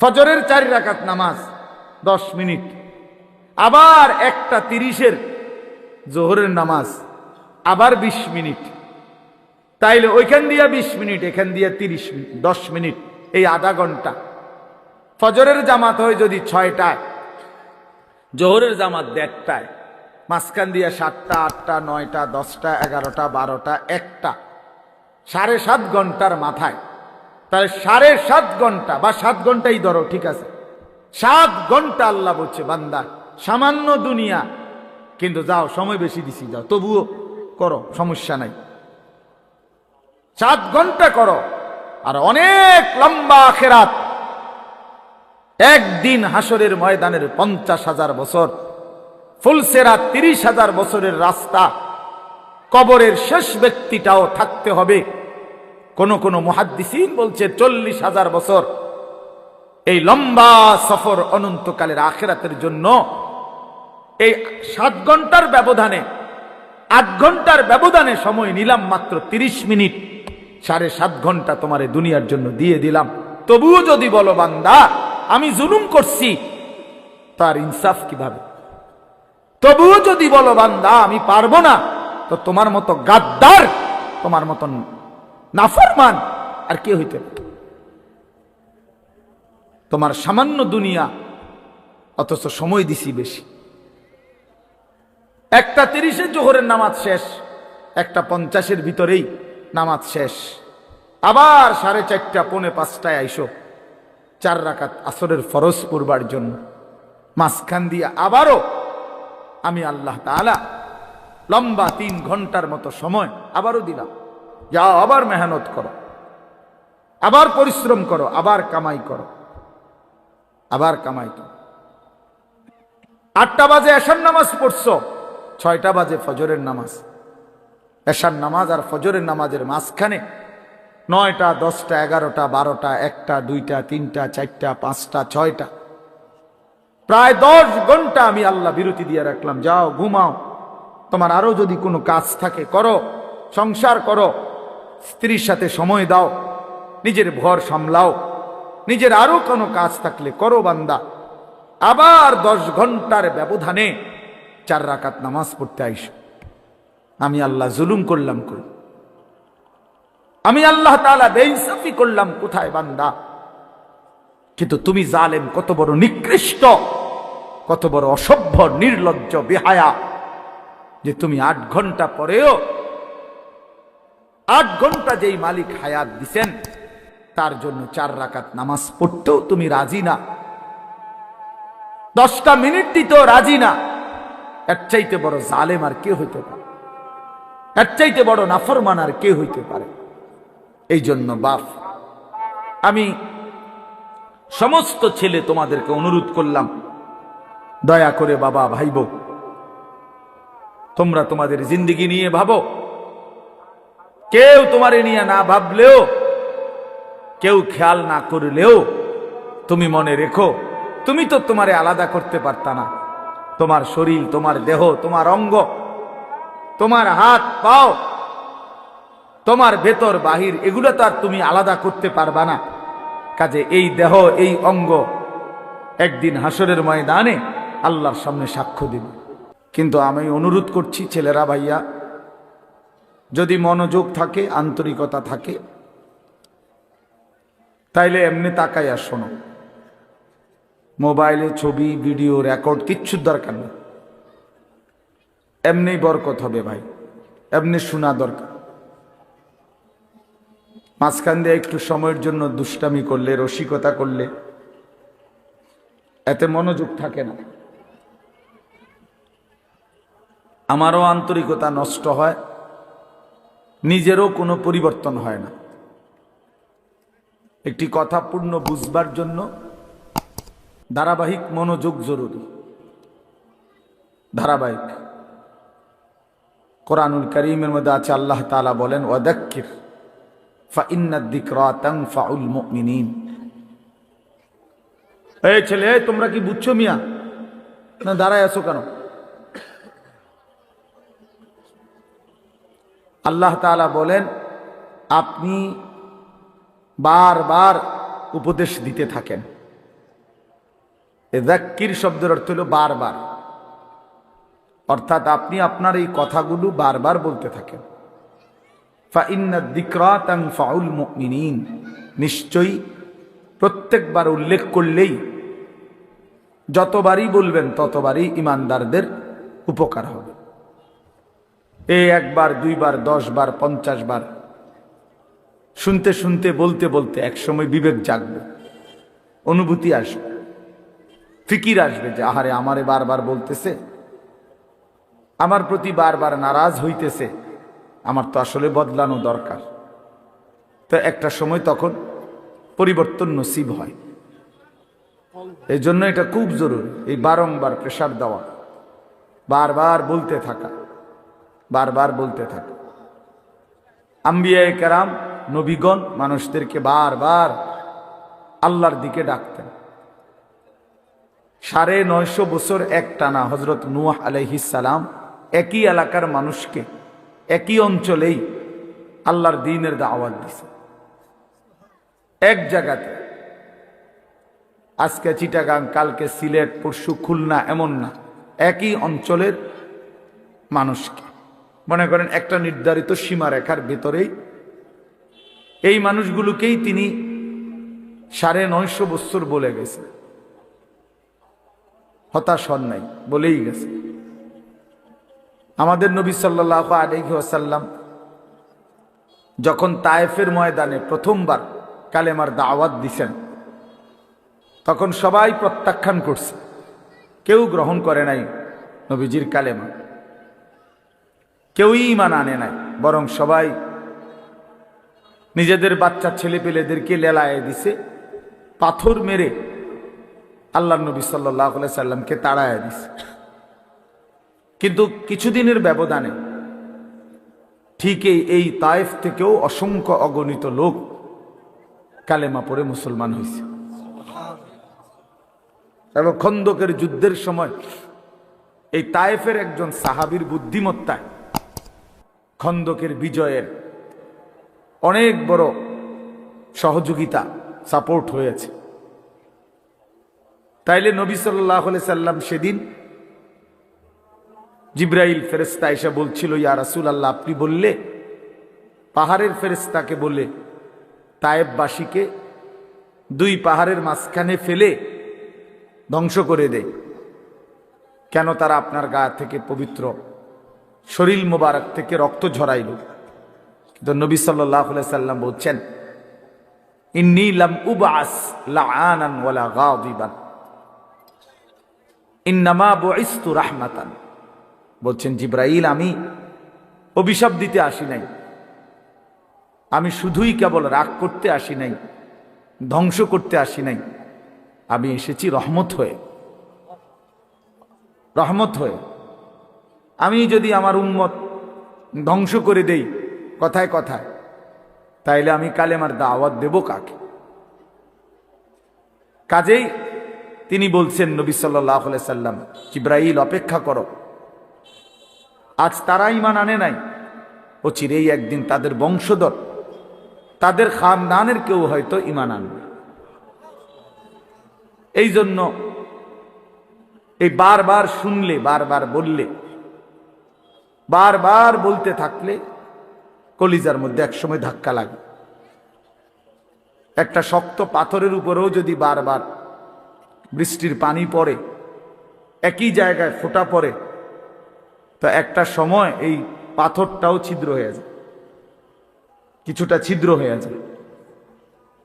ফজরের 4 রাকাত নামাজ 10 মিনিট, আবার 1:30 জোহরের নামাজ আবার 20 মিনিট, তাইলে ওইখান দিয়া 20 মিনিট, এখান দিয়া 30 মিনিট, 10 মিনিট, এই আধা ঘন্টা। ফজরের জামাত হয় যদি 6টায়, জোহরের জামাত 1:30টায়, মাঝখান দিয়া 7টা, 8টা, 9টা, 10টা, 11টা, 12টা, 1টা, 7.5 ঘন্টার মাথায়। তাহলে 7.5 ঘন্টা বা 7 ঘন্টাই ধরো, ঠিক আছে, 7 ঘন্টা আল্লাহ বলছে বান্দা সামান্য দুনিয়া, কিন্তু যাও সময় বেশি দিছি, যাও তবুও করো, সমস্যা নাই, 7 ঘন্টা করো। আর অনেক লম্বা আখিরাত, একদিন হাসরের ময়দানের 50,000 বছর, ফুলসেরা 30,000 বছরের রাস্তা, কবরের শেষ ব্যক্তিটাও থাকতে হবে। কোন কোন মুহাদ্দিসিন বলছে 40,000 বছর। এই লম্বা সফর অনন্তকালের আখিরাতের জন্য এই 7 ঘন্টার ব্যবধানে, 8 ঘন্টার ব্যবধানে সময় নিলাম মাত্র 30 মিনিট, 7.5 ঘন্টা তোমারে দুনিয়ার জন্য দিয়ে দিলাম। তবুও যদি বলো বান্দা আমি জুলুম করছি, তার ইনসাফ কিভাবে? তবুও যদি বলো বান্দা আমি পারবো না, তো তোমার মতো গাদ্দার, তোমার মতো নাফরমান আর কে হইতে পারে? তোমার সামান্য দুনিয়া, অথচ সময় দিছি বেশি। 1:30 জোহরের নামাজ শেষ, 1:50 ভিতরেই নামাজ শেষ, আবার 4:30, 4:45টায় আইসো 4 রাকাত আসরের ফরজ পড়বার জন্য। মাঝখান দিয়ে আবারও আমি আল্লাহ তাআলা লম্বা 3 ঘন্টার মতো সময় আবারও দিলাম, যাও আবার মেহনত করো, আবার পরিশ্রম করো, আবার কামাই করো, আবার কামাই করো। 8টা বাজে এশার নামাজ পড়ছো, 6টা বাজে ফজরের নামাজ। এশার নামাজ আর ফজরের নামাজের মাঝখানে 9টা, 10টা, 11টা, 12টা, 1টা, 2টা, 3টা, 4টা, 5টা, 6টা, প্রায় 10 ঘন্টা আমি আল্লাহ বিরতি দিয়ে রাখলাম। যাও ঘুমাও, তোমার আরো যদি কোনো কাজ থাকে করো, সংসার করো, স্ত্রীর সাথে সময় দাও, নিজের ঘর সামলাও, নিজের আরো কোনো কাজ থাকলে করো বান্দা। আবার 10 ঘন্টার ব্যবধানে 4 রাকাত নামাজ পড়তে আইসো। আমি আল্লাহ জুলুম করলাম কই? আমি আল্লাহ তাআলা বেইনসাফি করলাম কোথায় বান্দা? কিন্তু তুমি জালেম, কত বড় নিকৃষ্ট, কত বড় অসভ্য, নির্লজ্জ, বেহায়া, যে তুমি 8 ঘন্টা পরেও, 8 ঘন্টা যেই মালিক হায়াত দিছেন তার জন্য 4 রাকাত নামাজ পড়তেও তুমি রাজি না, 10টা মিনিট দিতেও রাজি না। এর চাইতে বড় জালেম আর কে হইতে পারে? এর চাইতে বড় নাফরমান আর কে হইতে পারে? এই জন্য বাপ, আমি সমস্ত ছেলে তোমাদেরকে অনুরোধ করলাম, দয়া করে বাবা ভাইবো, তোমরা তোমাদের জিন্দেগি নিয়ে ভাবো। কেউ তোমারে নিয়ে না ভাবলেও, কেউ খেয়াল না করলেও, তুমি মনে রেখো তুমি তো তোমারে আলাদা করতে পারতা না। তোমার শরীর, তোমার দেহ, তোমার অঙ্গ, তোমার হাত পাও, তোমার ভেতর বাহির, এগুলো তো আর তুমি আলাদা করতে পারবা না। কাজে এই দেহ, এই অঙ্গ একদিন হাসরের ময়দানে আল্লাহর সামনে সাক্ষ্য দিবে। কিন্তু আমি অনুরোধ করছি ছেলেরা, ভাইয়া, যদি মনোযোগ থাকে, আন্তরিকতা থাকে, তাইলে এমনি তাকাইয়া শোনো। মোবাইলে ছবি, ভিডিও রেকর্ড কিচ্ছুর দরকার নেই, এমনি বরকত হবে ভাই, এমনি শোনা দরকার। মাঝখান দিয়ে একটু সময়ের জন্য দুষ্টামি করলে, রসিকতা করলে, এতে মনোযোগ থাকে না। আমারও আন্তরিকতা নষ্ট হয়, নিজেরও কোনো পরিবর্তন হয় না। একটি কথা পূর্ণ বুঝবার জন্য ধারাবাহিক মনোযোগ জরুরি, ধারাবাহিক। কোরআনুল কারীমের মধ্যে আছে, আল্লাহ তাআলা বলেন, ওয়াদাক্কির ফাইন্নাদ যিকরা তানফাউল মুমিনিন। এই ছেলে, তোমরা কি বুঝছো মিয়া? না দাঁড়ায় আছো কেন? আল্লাহ তাআলা বলেন, আপনি বারবার উপদেশ দিতে থাকেন, যাক্কির শব্দের অর্থ হলো বারবার, অর্থাৎ আপনি আপনার এই কথাগুলো বারবার বলতে থাকেন। ফাইন্না যিকরা তানফাউল মুমিনিন, নিশ্চয়ই প্রত্যেকবার উল্লেখ করলেই, যতবারই বলবেন ততবারই ইমানদারদের উপকার হবে। এই একবার, দুইবার, 10 বার, 50 বার শুনতে শুনতে, বলতে বলতে একসময় বিবেক জাগবে, অনুভূতি আসবে, ফিকির আসবে যে আহারে আমারে বারবার বলতেছে, আমার প্রতি বারবার নারাজ হইতেছে, আমার তো আসলে বদলানো দরকার। তো একটা সময় তখন পরিবর্তন নসিব হয়। এই জন্য এটা খুব জরুরি, এই বারংবার প্রেসার দেওয়া, বারবার বলতে থাকা, বারবার বলতে থাকা। আম্বিয়ায়ে কেরাম, নবীগণ মানুষদেরকে বারবার আল্লাহর দিকে ডাকতেন। 950 বছর এক টানা হযরত নূহ আলাইহিস সালাম একই এলাকার মানুষকে একই অঞ্চলেই আল্লাহর দ্বীনের দাওয়াত দিয়েছে, এক জায়গাতে। আজকে চিটাগাং, কালকে সিলেট, পরশু খুলনা, এমন না, একই অঞ্চলের মানুষকে, মনে করেন একটা নির্ধারিত সীমারেখার ভেতরেই এই মানুষগুলোকেই তিনি 950 বছর বলে গেছে। হতাশ হন নাই, বলেই গেছে। আমাদের নবী সাল্লাল্লাহু আলাইহি ওয়াসাল্লাম যখন তায়েফের ময়দানে প্রথমবার কালেমার দাওয়াত দিছেন, তখন সবাই প্রত্যাখ্যান করছে, কেউ গ্রহণ করে নাই নবীজির কালেমা, কেউই ঈমান আনে নাই, বরং সবাই নিজেদের বাচ্চা ছেলেপেলেদেরকে লেলায়ে দিছে, পাথর মেরে আল্লাহর নবী সাল্লাল্লাহু আলাইহি সাল্লামকে তাড়ায় দিছে। কিন্তু কিছুদিনের ব্যবধানে ঠিক এই তায়েফ থেকেও অসংখ্য অগণিত লোক কালেমা পড়ে মুসলমান হয়েছে। এবং খন্দকের যুদ্ধের সময় এই তায়েফের একজন সাহাবীর বুদ্ধিমত্তায় খন্দকের বিজয়ের অনেক বড় সহযোগিতা, সাপোর্ট হয়েছে। তাইলে নবী সাল্লাল্লাহু আলাইহি সাল্লাম সেদিন জিবরাইল ফেরেশতা এসে বলছিল, ইয়া রাসূলুল্লাহ, আপনি বললে পাহাড়ের ফেরেশতাকে বলে তায়েফবাসীকে 2 পাহাড়ের মাঝখানে ফেলে ধ্বংস করে দেয়, কেন তারা আপনার গা থেকে পবিত্র শরীর মোবারক থেকে রক্ত ঝরাইল? কিন্তু নবী সাল্লাল্লাহু আলাইহি সাল্লাম বলছেন, ইন্নী লাম উবআস লাআনান ওয়ালা গাদিবান, ইন্নামা বুইসতু রাহমাতান। বলছেন জিবরাইল, আমি অভিশাপ দিতে আসি নাই, আমি শুধুই কেবল রাগ করতে আসি নাই, ধ্বংস করতে আসি নাই, আমি এসেছি রহমত হয়ে। রহমত হয়ে আমি যদি আমার উম্মত ধ্বংস করে দেই কথায় কথায়, তাইলে আমি কালেমার দাওয়াত দেব কাকে? কাজেই তিনি বলছেন, নবী সাল্লাল্লাহু আলাইহি সাল্লাম, জিবরাইল অপেক্ষা করো, আজ তারা ঈমান আনে নাই, ও চিরেই একদিন তাদের বংশধর, তাদের খানদানের কেউ হয়তো ঈমান আনবে। এই জন্য এই বারবার শুনলে, বারবার বললে, বারবার বলতে থাকলে কলিজার মধ্যে একসময় ধাক্কা লাগে। একটা শক্ত পাথরের উপরেও যদি বারবার বৃষ্টির পানি পড়ে, একই জায়গায় ফোঁটা পড়ে, তো একটা সময় এই পাথরটাও ছিদ্র হয়ে যায়, কিছুটা ছিদ্র হয়ে যায়,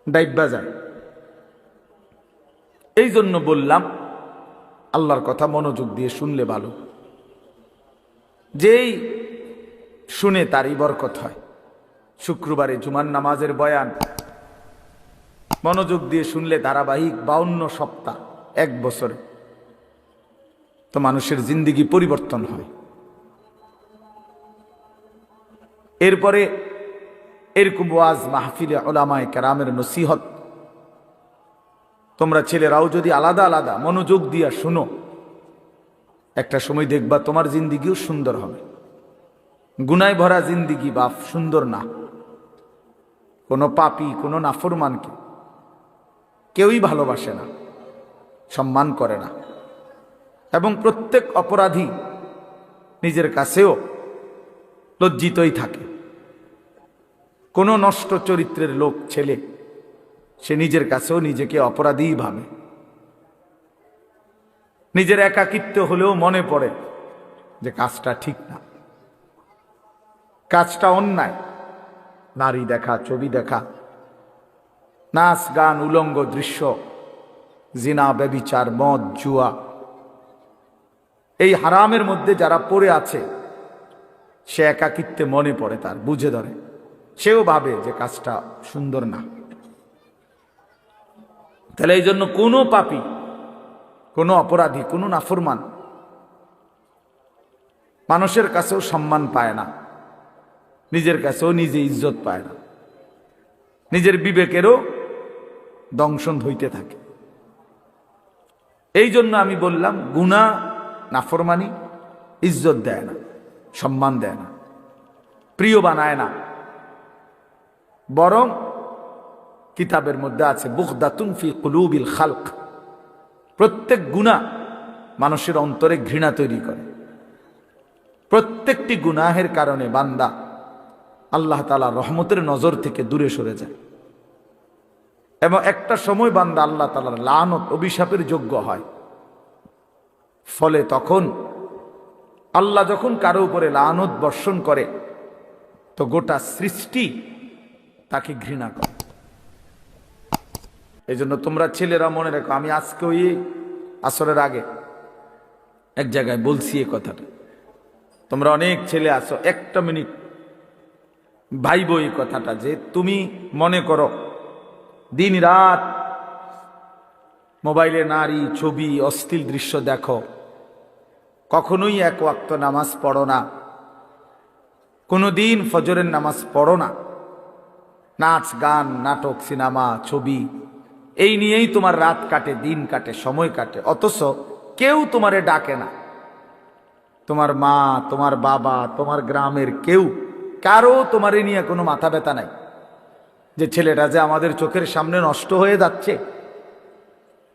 ডাইব্বা যায়। এই জন্য বললাম, আল্লাহর কথা মনোযোগ দিয়ে শুনলে ভালো, যেই শুনে তারই বরকত হয়। শুক্রবারে জুমার নামাজের বয়ান মনোযোগ দিয়ে শুনলে ধারাবাহিক 52 সপ্তাহ, 1 বছরে, তো মানুষের জিন্দেগি পরিবর্তন হয়। এরপরে এরকম ওয়াজ মাহফিলে উলামায়ে কেরামের নসিহত তোমরা ছেলেরাও যদি আলাদা আলাদা মনোযোগ দিয়া শুনো, একটা সময় দেখবা তোমার জিন্দিগিও সুন্দর হবে। গুনায় ভরা জিন্দিগি বাপ সুন্দর না। কোনো পাপী, কোনো নাফরমানকে কেউই ভালোবাসে না। সম্মান করে না। এবং প্রত্যেক অপরাধী নিজের কাছেও লজ্জিতই থাকে। কোনো নষ্ট চরিত্রের লোক ছেলে সে নিজের কাছেও নিজেকে অপরাধীই ভাবে। নিজের একাকিত্ব হলেও মনে পড়ে যে কাজটা ঠিক না, কাজটা অন্যায়। নারী দেখা, ছবি দেখা, নাচ গান, উলঙ্গ দৃশ্য, জিনা, ব্যভিচার, মদ, জুয়া, এই হারামের মধ্যে যারা পড়ে আছে সে একাকিত্বে মনে পড়ে, তার বুঝে ধরে, সেও ভাবে যে কাজটা সুন্দর না। তাহলে এই জন্য কোনো পাপী, কোনো অপরাধী, কোনো নাফরমান মানুষের কাছেও সম্মান পায় না, নিজের কাছেও নিজে ইজ্জত পায় না, নিজের বিবেকেরও দংশন হইতে থাকে। এই জন্য আমি বললাম গুনাহ, নাফরমানি ইজ্জত দেয় না, সম্মান দেয় না, প্রিয় বানায় না, বরং কিতাবের মধ্যে আছে বুগদাতুন ফি কুলুবিল খালক, প্রত্যেক গুনাহ মানুষের অন্তরে ঘৃণা তৈরি করে। প্রত্যেকটি গুনাহের কারণে বান্দা আল্লাহ তাআলা রহমতের নজর থেকে দূরে সরে যায় এবং একটা সময় বান্দা আল্লাহ তাআলার লানত, অভিশাপের যোগ্য হয়। ফলে তখন আল্লাহ যখন কারো উপরে লানত বর্ষণ করে তো গোটা সৃষ্টি তাকে ঘৃণা করে। এই জন্য তোমরা ছেলেরা মনে রেখো, আমি আজকে ওই আসরের আগে এক জায়গায় বলছি এই কথাটা, তোমরা অনেক ছেলে আছো, একটা মিনিট ভাইব এই কথাটা, যে তুমি মনে করো দিন রাত মোবাইলে নারী, ছবি, অশ্লীল দৃশ্য দেখো, কখনোই এক ওয়াক্ত নামাজ পড়ো না, কোনোদিন ফজরের নামাজ পড়ো না, নাচ গান, নাটক, সিনেমা, ছবি, এই নিয়েই তোমার রাত কাটে, দিন কাটে, সময় কাটে। অথচ কেউ তোমারে ডাকে না, তোমার মা, তোমার বাবা, তোমার গ্রামের কেউ, কারো তোমারে নিয়ে কোনো মাথা ব্যথা নাই যে ছেলেটা যে আমাদের চোখের সামনে নষ্ট হয়ে যাচ্ছে,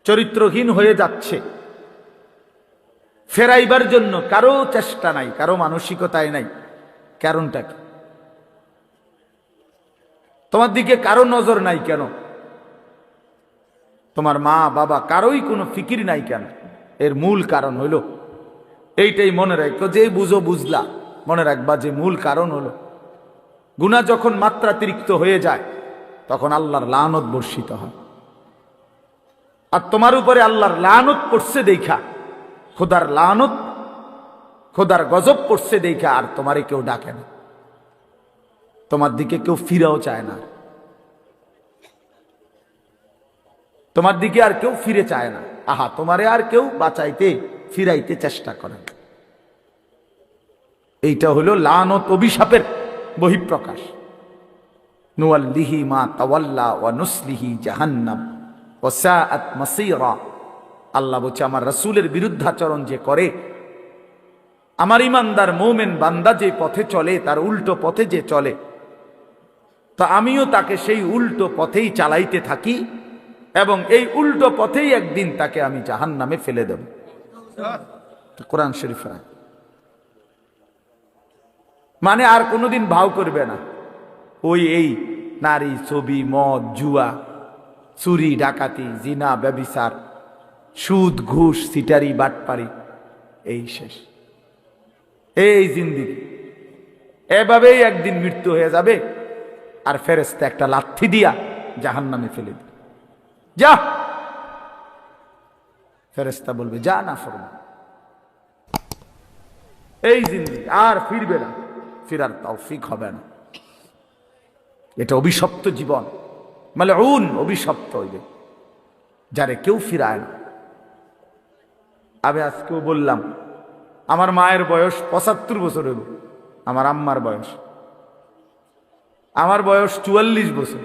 চরিত্রহীন হয়ে যাচ্ছে, ফেরাইবার জন্য কারো চেষ্টা নাই, কারো মানসিকতায় নাই। কারণটা কি? তোমার দিকে কারো নজর নাই কেন? তোমার মা বাবা কারোই কোনো ফিকির নাই কেন? এর মূল কারণ হলো এইটাই, মনে রাখো, যে বুঝো বুঝলা, মনে রাখবা যে মূল কারণ হলো গুনাহ যখন মাত্রাতিরিক্ত হয়ে যায় তখন আল্লাহর লানত বর্ষিত হয়। আর তোমার উপরে আল্লাহর লানত পড়ছে দেখা, খোদার লানত, খোদার গজব পড়ছে দেখা আর তোমারে কেউ ডাকে না, তোমার দিকে কেউ ফিরেও চায় না, তোমার দিকে আর কেউ ফিরে চায় না। আহা, তোমারে আর কেউ বাঁচাইতে, ফিরাইতে চেষ্টা করে। এইটা হলো লানত, অভিশাপের বহিঃপ্রকাশ। নুওয়াল্লিহি মা তাওয়াল্লা ওয়া নুসলিহি জাহান্নাম ওয়া সাআত মাসীরা। আল্লাহ বলছে আমার রাসূলের বিরুদ্ধাচরণ যে করে, আমার ইমানদার মুমিন বান্দা যে পথে চলে, তার উল্টো পথে যে চলে, তা আমিও তাকে সেই উল্টো পথেই চালাইতে থাকি এবং এই উল্টো পথেই একদিন তাকে আমি জাহান্নামে ফেলে দেব। কোরআন শরীফ। মানে আর কোনোদিন ভাও করবে না ওই এই নারী, ছবি, মদ, জুয়া, চুরি, ডাকাতি, জিনা, ব্যভিচার, সুদ, ঘুষ, সিটারি, বাটপারি, এই শেষ, এই জিন্দেগি। এভাবেই একদিন মৃত্যু হয়ে যাবে আর ফেরেশতা একটা লাথি দিয়া জাহান্নামে ফেলে দিবে। যা, ফেরেশতা বলবে যা না ফরমান, এই জিন্দেগি আর ফিরবে না, ফিরার তৌফিক হবে না। এটা অভিশপ্ত জীবন, মালউন, অভিশপ্ত হইবে যারে কেউ ফিরায় না। আমি আজকেও বললাম, আমার মায়ের বয়স 75 বছর হইল, আমার আম্মার বয়স, আমার বয়স 44 বছর,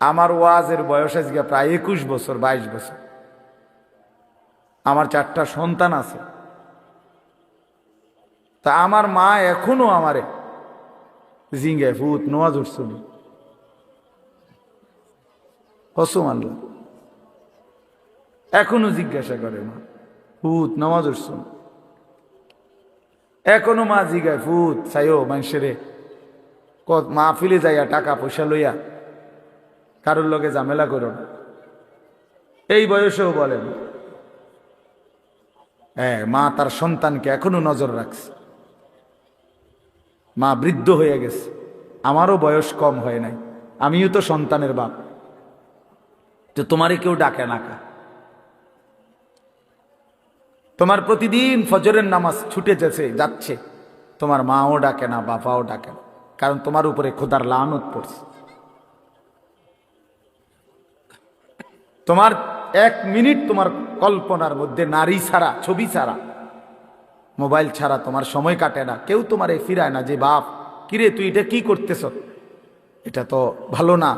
আমার ওয়াজের বয়স আজকে প্রায় 21 বছর, 22 বছর। আমার 4টা সন্তান আছে। তা আমার মা এখনো আমারে জিঙ্গে ফুত নোয়াজ উঠছুনি কসম আল্লাহ, এখনো জিজ্ঞাসা করে মা, ফুত নামাজ উঠছ? এখনো মা জিগায়, ফুত চাইও মানুষেরে মাহফিলে যাইয়া টাকা পয়সা লইয়া কারোর লগে ঝামেলা করো না। এই বয়সেও বলেন। হ্যাঁ, মা তার সন্তানকে এখনো নজর রাখছে। মা বৃদ্ধ হয়ে গেছে, আমারও বয়স কম হয় নাই, আমিও তো সন্তানের বাপ। তো তোমারে কেউ ডাকে না কা? তোমার প্রতিদিন ফজরের নামাজ ছুটে যাচ্ছে, তোমার মাও ডাকে না, বাবাও ডাকে না, কারণ তোমার উপরে খোদার লানত পড়ছে। তোমার 1 মিনিট তোমার কল্পনার মধ্যে নারী ছাড়া, ছবি ছাড়া, মোবাইল ছাড়া তোমার সময় কাটে না। কেউ তোমার ফিরায় না যে বাপ কিরে তুই এটা কি করতেছ, এটা তো ভালো না,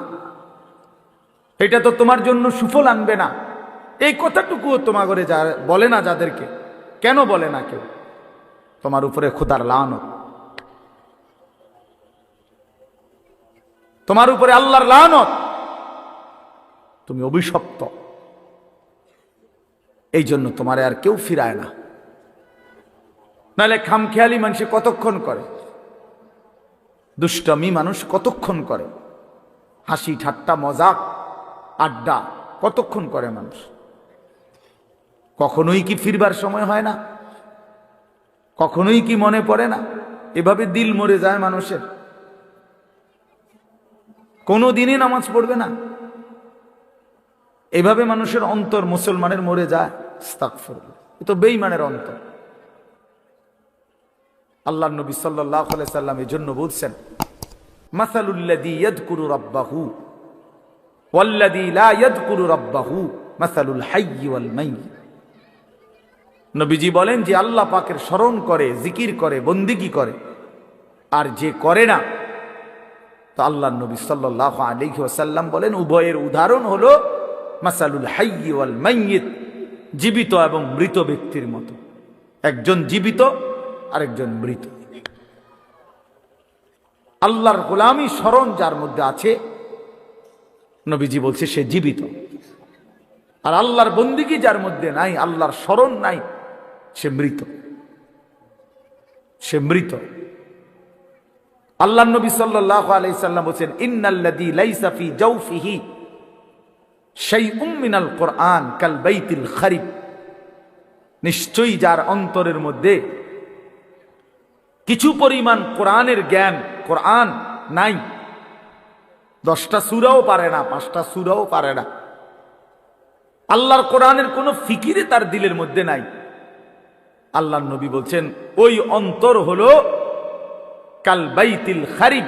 এটা তো তোমার জন্য সুফল আনবে না। এই কথাটুকুও তোমার ঘরে যা বলে না, যাদেরকে কেন বলে না কেউ? তোমার উপরে খোদার লানত, তোমার উপরে আল্লাহর লানত, তুমি অভিশপ্ত। এই জন্য তোমারে আর কেউ ফিরায় না। নাহলে খামখেয়ালি মানুষ কতক্ষণ করে, দুষ্টমি মানুষ কতক্ষণ করে, হাসি ঠাট্টা মজাক আড্ডা কতক্ষণ করে মানুষ? কখনোই কি ফিরবার সময় হয় না? কখনোই কি মনে পড়ে না? এভাবে দিল মরে যায় মানুষের, কোনো দিনই নামাজ পড়বে না। এভাবে মানুষের অন্তর মুসলমানের মরে যায়। আস্তাগফিরুল্লাহ, এ তো বেঈমানের অন্তর। আল্লাহর নবী সাল্লাল্লাহু আলাইহি সাল্লাম এর জন্য বলছেন, মাসালুল্লাযী ইয়াযকুরু রাব্বাহু ওয়াল্লাযী লা ইয়াযকুরু রাব্বাহু মাসালুল হাইয়্যি ওয়াল মাইয়্যিত। নবীজি বলেন, যে আল্লাহ পাকের স্মরণ করে, জিকির করে, বন্দিগি করে, আর যে করে না, তো আল্লাহর নবী সাল্লাল্লাহু আলাইহি ওয়াসাল্লাম বলেন উভয়ের উদাহরণ হলো মাসালুল হাইয়্যি ওয়াল মাইয়্যিত, জীবিত এবং মৃত ব্যক্তির মতো। একজন জীবিত, আরেকজন মৃত। আল্লাহর গোলামি স্মরণ যার মধ্যে আছে, নবীজি বলছে সে জীবিত। আর আল্লাহর বন্দিগি যার মধ্যে নাই, আল্লাহর স্মরণ নাই, সে মৃত। সে মৃত। আল্লাহর নবী সাল্লাল্লাহু আলাইহি সাল্লাম বলেন, ইন্নাল্লাযী লাইসা ফি জাওফিহি শাইউম মিনাল কুরআন কাল বাইতিল খারিব। নিশ্চয়ই যার অন্তরের মধ্যে কিছু পরিমাণ কোরআনের জ্ঞান, কোরআন নাই, 10টা সূরাও পারে না, 5টা সূরাও পারে না, আল্লাহর কোরআনের কোনো ফিকিরে তার দিলের মধ্যে নাই, আল্লাহর নবী বলছেন ওই অন্তর হলো কাল বাইতিল খারিব,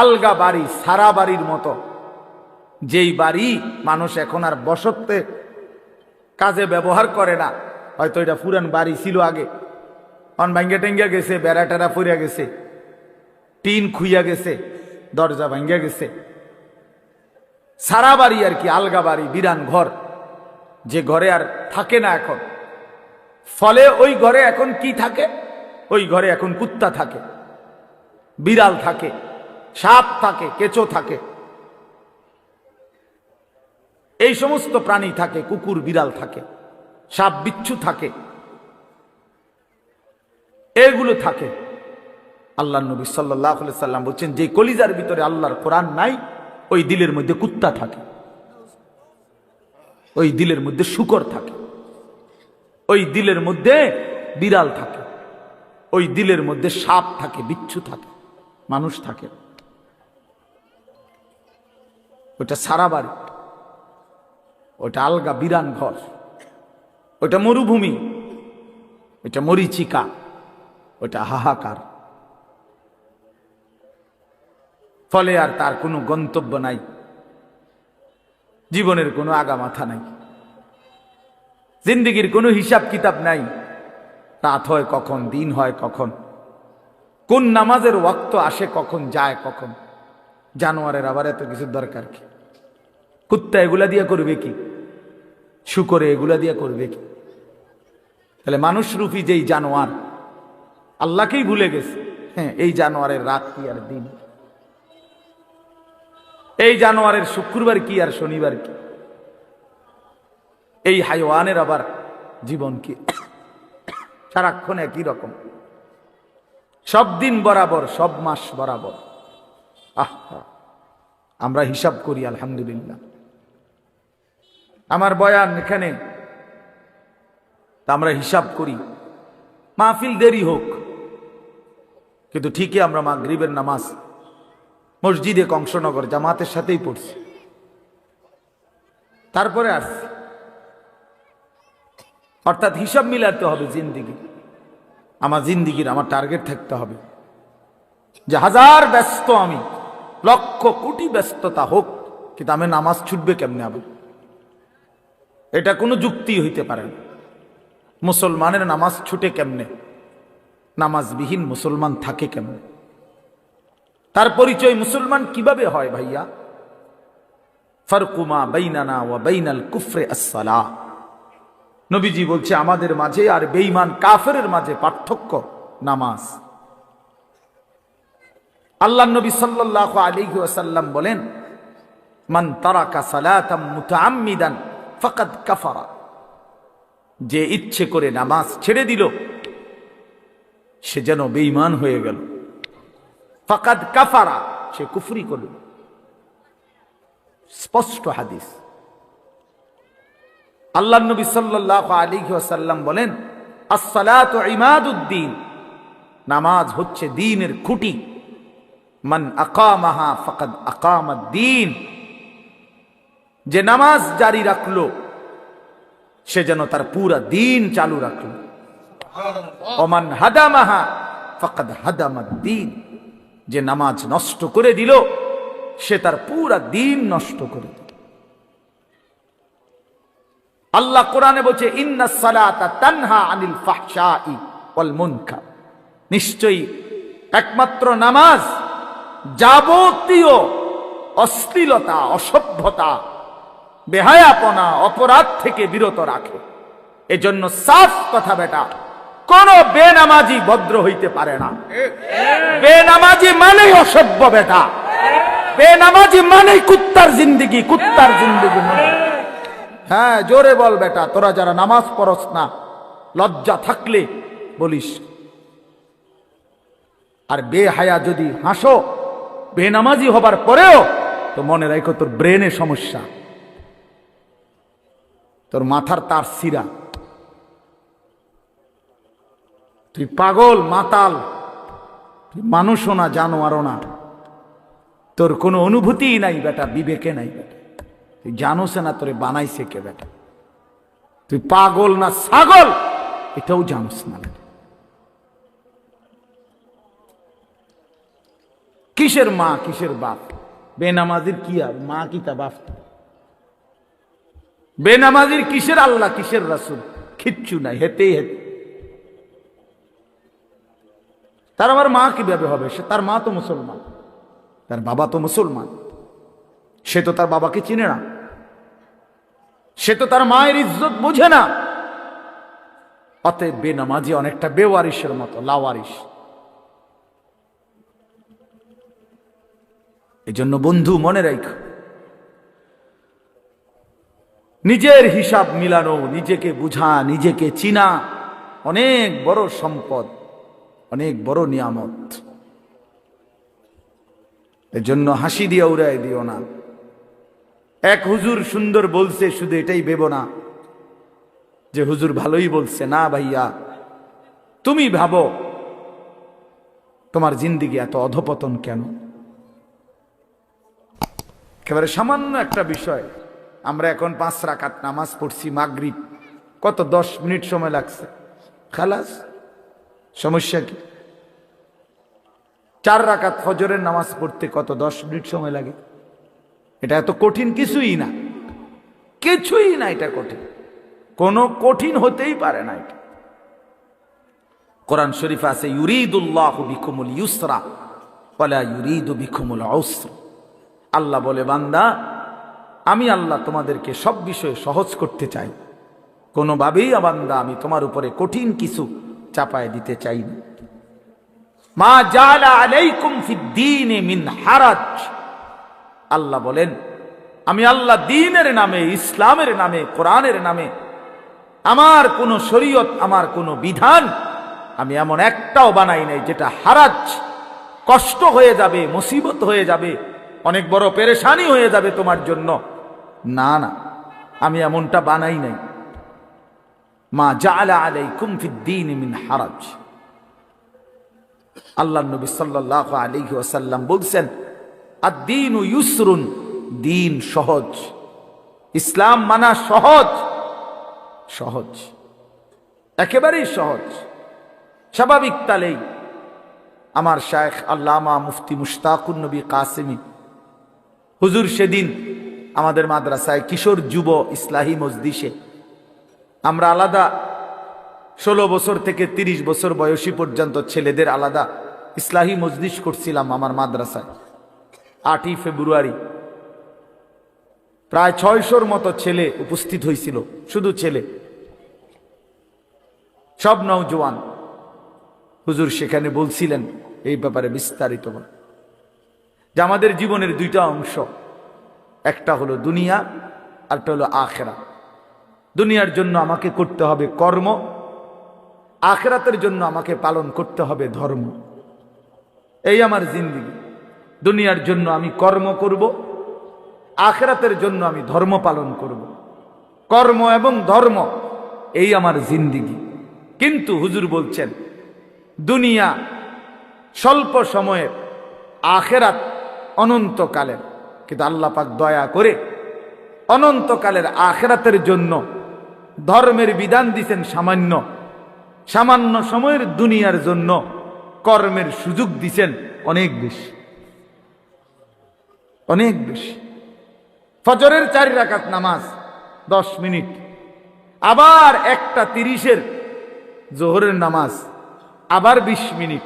আলগা বাড়ি, সারা বাড়ির মতো। যেই বাড়ি মানুষ এখন আর বসতে কাজে ব্যবহার করে না, হয়তো এটা পুরান বাড়ি ছিল আগে, অন ভাঙ্গা টেঙ্গা গেছে, বেড়া টেরা পড়িয়া গেছে, টিন খুইয়া গেছে, দরজা ভাঙ্গা গেছে, সারা বাড়ি আর কি, আলগা বাড়ি, বিরান ঘর, যে ঘরে আর থাকে না এখন। ফলে ওই ঘরে এখন কি থাকে? ওই ঘরে এখন কুত্তা থাকে, বিড়াল থাকে, সাপ থাকে, কেঁচো থাকে, এই সমস্ত প্রাণী থাকে, কুকুর বিড়াল থাকে, সাপ বিচ্ছু থাকে, এগুলো থাকে। আল্লাহর নবী সাল্লাল্লাহু আলাইহি সাল্লাম বলছেন, যে কলিজার ভিতরে আল্লাহর কোরআন নাই, ওই দিলের মধ্যে কুত্তা থাকে, ওই দিলের মধ্যে শূকর থাকে, ওই দিলের মধ্যে বিড়াল থাকে, ওই দিলের মধ্যে সাপ থাকে, বিচ্ছু থাকে, মানুষ থাকে। ওটা সারা বাড়ি, ওটা আলগা বিরান ঘর, ওটা মরুভূমি, ওটা মরিচিকা, ওটা হাহাকার। ফলে আর তার কোনো গন্তব্য নাই, জীবনের কোনো আগামাথা নাই, জিন্দেগির কোনো হিসাব কিতাব নাই। রাত হয় কখন, দিন হয় কখন, কোন নামাজের ওয়াক্ত আসে কখন, যায় কখন। জানোয়ারের আবার এত কিছুর দরকার কি? কুত্তা এগুলা দিয়ে করবে কি? শুকরে এগুলা দিয়ে করবে কি? তাহলে মানুষরূপী যেই জানোয়ার আল্লাহকেই ভুলে গেছে। হ্যাঁ, এই জানোয়ারের রাত কি আর দিন? এই জানোয়ারের শুক্রবার কি আর শনিবার কি? এই হাইওয়ানের আবার জীবন কি? সারাক্ষণ একই রকম, সব দিন বরাবর, সব মাস বরাবর। আমরা হিসাব করি আলহামদুলিল্লাহ। আমার বয়ান এখানে, আমরা হিসাব করি, মাহফিল দেরি হোক, কিন্তু ঠিকই আমরা মাগরিবের নামাজ মসজিদে কংসনগর জামাতের সাথেই পড়ছি, তারপরে আসছি। অর্থাৎ হিসাব মিলাতে হবে জিন্দিগি। আমার জিন্দিগির আমার টার্গেট থাকতে হবে যে হাজার ব্যস্ত আমি, লক্ষ কোটি ব্যস্ততা হোক, কিন্তু আমি নামাজ ছুটবে কেমনে? আবার এটা কোনো যুক্তি হইতে পারে না। মুসলমানের নামাজ ছুটে কেমনে? নামাজবিহীন মুসলমান থাকে কেমনে? তার পরিচয় মুসলমান কিভাবে হয় ভাইয়া? ফারকুমা বাইনানা ওয়া বাইনাল কুফরে আসসালাহ। নবীজি বলছে আমাদের মাঝে আর বেঈমান কাফেরের মাঝে পার্থক্য নামাজ। আল্লাহ নবী সাল্লাল্লাহু আলাইহি ওয়াসাল্লাম বলেন, মান তারাকা সালাতাম মুতাআম্মিদান ফাকাদ কাফারা। যে ইচ্ছে করে নামাজ ছেড়ে দিল সে যেন বেঈমান হয়ে গেল। ফাকাদ কাফারা, সে কুফরি করল। স্পষ্ট হাদিস। আল্লাহ নবী সাল্লাল্লাহু আলাইহি ওয়াসাল্লাম বলেন, আস-সালাতু ইমাদুদ্দিন, নামাজ হচ্ছে দ্বীনের খুঁটি। মান আকামাহা ফাকাদ আকামাদ-দ্বীন, যে নামাজ জারি রাখলো সে যেন তার পুরা দ্বীন চালু রাখলো। ওমান হাদামাহা ফাকাদ হাদামাদ-দ্বীন, যে নামাজ নষ্ট করে দিল সে তার পুরা দ্বীন নষ্ট করে দিল। আল্লাহ কোরআনে বলছে, ইন্নাস সালাতা তানহা আনিল ফাহশাই ওয়াল মুনকার, নিশ্চয়ই একমাত্র নামাজ যাবতীয় অশ্লীলতা, অসভ্যতা, বেহায়াপনা, অপরাধ থেকে বিরত রাখে। এজন্য সাফ কথা বেটা, কোন বেনামাজি ভদ্র হইতে পারে না। বেনামাজি মানেই অসভ্য বেটা, বেনামাজি মানেই কুত্তার জিন্দেগি, কুত্তার জিন্দেগি। হ্যাঁ, জোরে বল বেটা, তোরা যারা নামাজ পড়স না, লজ্জা থাকলে বলিস। আর বেহায়া যদি হাসো বেনামাজি হবার পরেও, তো মনে রাখো তোর ব্রেনে সমস্যা, তোর মাথার তার সিরা, তুই পাগল মাতাল, তুই মানুষও না জানোয়ারও না, তোর কোনো অনুভূতি নাই বেটা, বিবেকে নাই বেটা। তুই জানোস না তোরে বানাইছে কে বেটা? তুই পাগল না ছাগল এটাও জানোস না বেটা। কিসের মা কিসের বাপ? বেনামাজির কি আর মা কি তা বাপ? বেনামাজির কিসের আল্লাহ কিসের রাসূল? কিচ্ছু নাই, হেতেই হেতে। তার আবার মা কিভাবে হবে? সে তার মা তো মুসলমান, তার বাবা তো মুসলমান, সে তো তার বাবাকে চিনে না, সে তো তার মায়ের ইজ্জত বুঝে না। অতএব বেনামাজি অনেকটা বেওয়ারিশের মতো, লাওয়ারিশ। এই জন্য বন্ধু মনে রাখো, নিজের হিসাব মিলানো, নিজেকে বুঝা, নিজেকে চিনা অনেক বড় সম্পদ, অনেক বড় নিয়ামত। এর জন্য হাসি দিয়ে উড়াই দিও না। এক হুজুর সুন্দর বলছে, শুধু এটাই ভেবো না যে হুজুর ভালোই বলছে। না ভাইয়া, তুমি ভাবো তোমার জিন্দেগি এত অধপতন কেন? একেবারে সামান্য একটা বিষয়। আমরা এখন 5 রাকাত নামাজ পড়ছি মাগরিব, কত 10 মিনিট সময় লাগছে, খালাস। সমস্যা কি? 4 রাকাত ফজরের নামাজ পড়তে কত 10 মিনিট সময় লাগে। এটা এত কঠিন কিছুই না, কিছুই না। এটা কঠিন, কোনো কঠিন হতেই পারে না। এটা কোরআন শরীফে আছে, ইউরিদুল্লাহু বিকুমুল ইউসরা ওয়ালা ইউরিদু বিকুমুল উসরা। আল্লাহ বলে, বান্দা আমি আল্লাহ তোমাদেরকে সব বিষয়ে সহজ করতে চাই, কোনোভাবেই বান্দা আমি তোমার উপরে কঠিন কিছু চাপায় দিতে চাই না। মা জাআলা আলাইকুম ফিদ দীনি মিন হারাজ। আল্লাহ বলেন, আমি আল্লাহ দ্বীনের নামে, ইসলামের নামে, কোরআনের নামে আমার কোনো শরীয়ত, আমার কোনো বিধান আমি এমন একটাও বানাই নাই যেটা হারাজ, কষ্ট হয়ে যাবে, মুসিবত হয়ে যাবে, অনেক বড় পেরেশানি হয়ে যাবে তোমার জন্য। না না, আমি এমনটা বানাই নাই। মা জাআলা আলাইকুম ফিদ্দীন মিন হারাজ। আল্লাহ নবী সাল্লাল্লাহু আলাইহি ওয়াসাল্লাম বলছেন, আদ-দীনু ইউসরুন, দিন সহজ, ইসলাম মানা সহজ, সহজ, একেবারেই সহজ, স্বাভাবিক তালেই। আমার শায়েখ আল্লামা মুফতি মুশতাকুন নবী কাসেমী হুজুর সেদিন আমাদের মাদ্রাসায় কিশোর যুব ইসলাহি মজলিসে, আমরা আলাদা 16 বছর থেকে 30 বছর বয়সী পর্যন্ত ছেলেদের আলাদা ইসলাহি মজলিস করছিলাম আমার মাদ্রাসায়। 8ই ফেব্রুয়ারি প্রায় 600-র মতো ছেলে উপস্থিত হয়েছিল, শুধু ছেলে, সব নওজোয়ান। হুজুর সেখানে বলছিলেন এই ব্যাপারে বিস্তারিত, যে আমাদের জীবনের দুইটা অংশ, একটা হলো দুনিয়া, আরটা হলো আখিরাত। দুনিয়ার জন্য আমাকে করতে হবে কর্ম, আখিরাতের জন্য আমাকে পালন করতে হবে ধর্ম। এই আমার জিন্দেগি। দুনিয়ার জন্য আমি কর্ম করব, আখিরাতের জন্য আমি ধর্ম পালন করব। কর্ম এবং ধর্ম, এই আমার জিন্দেগি। কিন্তু হুজুর বলছেন দুনিয়া স্বল্প সময়ের, আখিরাত অনন্তকালের। কিন্তু আল্লাহ পাক দয়া করে অনন্তকালের আখিরাতের জন্য ধর্মের বিধান দিয়েছেন সামান্য, সামান্য সময়ের দুনিয়ার জন্য কর্মের সুযোগ দিয়েছেন অনেক বেশি, অনেক বেশি। ফজরের 4 রাকাত নামাজ 10 মিনিট, আবার 1:30-এর জোহরের নামাজ আবার 20 মিনিট,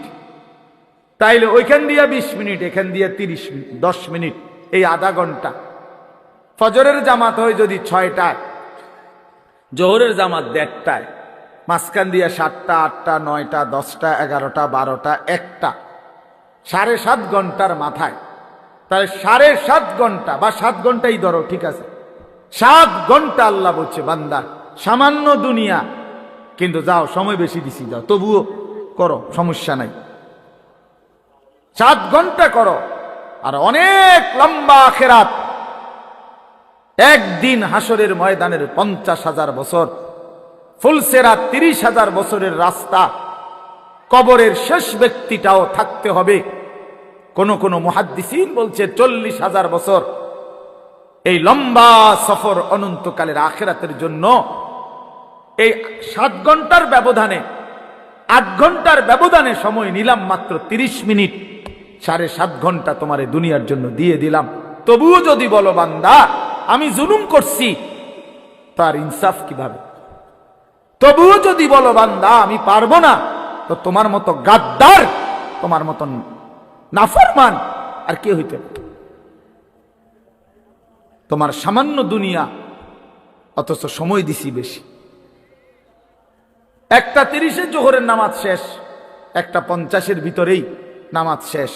তাইলে ওইখান দিয়া 20 মিনিট, এখান দিয়া 30 মিনিট, 10 মিনিট, এই আধা ঘন্টা। ফজরের জামাত হয় যদি 6টায়, জোহরের জামাত 1:30টায়, মাঝখান দিয়া 7টা, 8টা, 9টা, 10টা, 11টা, 12টা, 1টা, 7.5 ঘন্টার মাথায়। তাহলে 7.5 ঘন্টা বা 7 ঘন্টাই ধরো, ঠিক আছে, 7 ঘন্টা আল্লাহ বলছে বান্দা সামান্য দুনিয়া, কিন্তু যাও সময় বেশি দিছি, যাও তবুও করো, সমস্যা নাই, 7 ঘন্টা করো। আর অনেক লম্বা আখিরাত, একদিন হাসরের ময়দানের 50,000 বছর, ফুলসেরাত 30,000 বছরের রাস্তা, কবরের শেষ ব্যক্তিটাও থাকতে হবে। কোন কোন মুহাদ্দিসিন বলছে 40,000 বছর। এই লম্বা সফর অনন্তকালের আখিরাতের জন্য এই 7 ঘন্টার ব্যবধানে, 8 ঘন্টার ব্যবধানে সময় নিলাম মাত্র 30 মিনিট, 7.5 ঘন্টা তোমারে দুনিয়ার জন্য দিয়ে দিলাম। তবুও যদি বলো বান্দা আমি জুলুম করছি, তার ইনসাফ কিভাবে? তবুও যদি বলো বান্দা আমি পারবো না, তো তোমার মতো গাদ্দার, তোমার মতন নাফরমান আর কে হইতে? তোমার সামান্য দুনিয়া, অথচ সময় দিছি বেশি। 1:30-এ জোহরের নামাজ শেষ, 1:50-এর ভিতরেই নামাজ শেষ।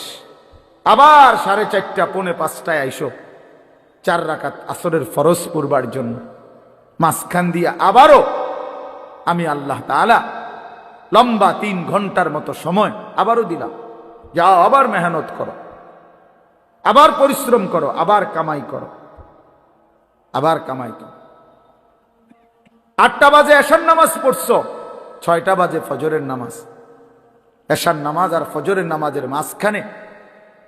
আবার 4:30, 4:45টায় আইসো 4 রাকাত আসরের ফরজ পড়বার জন্য। মাঝখান দিয়ে আবারও আমি আল্লাহ তাআলা লম্বা 3 ঘন্টার মতো সময় আবারও দিলাম, যাও আবার মেহনত করো, আবার পরিশ্রম করো, আবার কামাই করো, আবার কামাই করো। 8টা বাজে এশার নামাজ পড়ছো, 6টা বাজে ফজরের নামাজ। এশার নামাজ আর ফজরের নামাজের মাঝখানে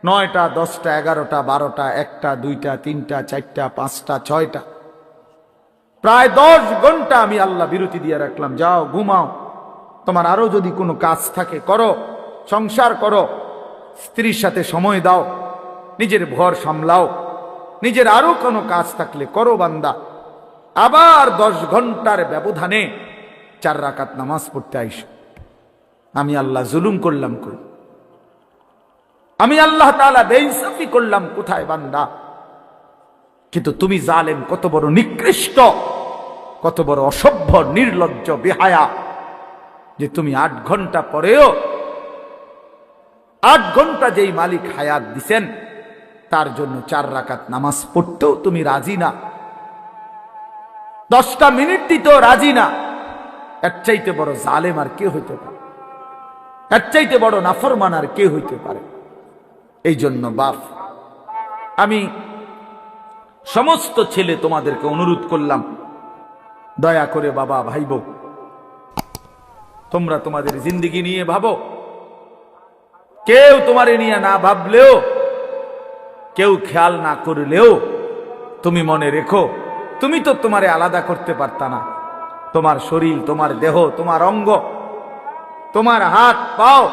9টা, 10টা, 11টা, 12টা, 1টা, 2টা, 3টা, 4টা, 5টা, 6টা, প্রায় 10 ঘন্টা আমি আল্লাহ বিরতি দিয়ে রাখলাম। যাও ঘুমাও, তোমার আরো যদি কোনো কাজ থাকে করো, সংসার করো, স্ত্রীর সাথে সময় দাও, নিজের ঘর সামলাও, নিজের আরো কোনো কাজ থাকলে করো বান্দা। আবার 10 ঘন্টার ব্যবধানে 4 রাকাত নামাজ পড়তে আইসো। আমি আল্লাহ জুলুম করলাম কই? আমি আল্লাহ তাআলা বেইনসাফি করলাম কোথায় বান্দা? কিন্তু তুমি জালেম, কত বড় নিকৃষ্ট, কত বড় অসভ্য, নির্লজ্জ, বেহায়া, যে তুমি 8 ঘন্টা পরেও, 8 ঘন্টা যেই মালিক হায়াত দিছেন তার জন্য 4 রাকাত নামাজ পড়তেও তুমি রাজি না, 10টা মিনিট দিতেও রাজি না। এর চাইতে বড় জালেম আর কে হইতে পারে? এর চাইতে বড় নাফরমান আর কে হইতে পারে? এই জন্য বাপ, আমি সমস্ত ছেলে তোমাদেরকে অনুরোধ করলাম, দয়া করে বাবা ভাইব, তোমরা তোমাদের জিন্দেগি নিয়ে ভাবো। কেউ তোমারে নিয়ে না ভাবলেও, কেউ খেয়াল না করলেও তুমি মনে রেখো, তুমি তো তোমারে আলাদা করতে পারতা না। তোমার শরীর, তোমার দেহ, তোমার অঙ্গ, তোমার হাত পাও,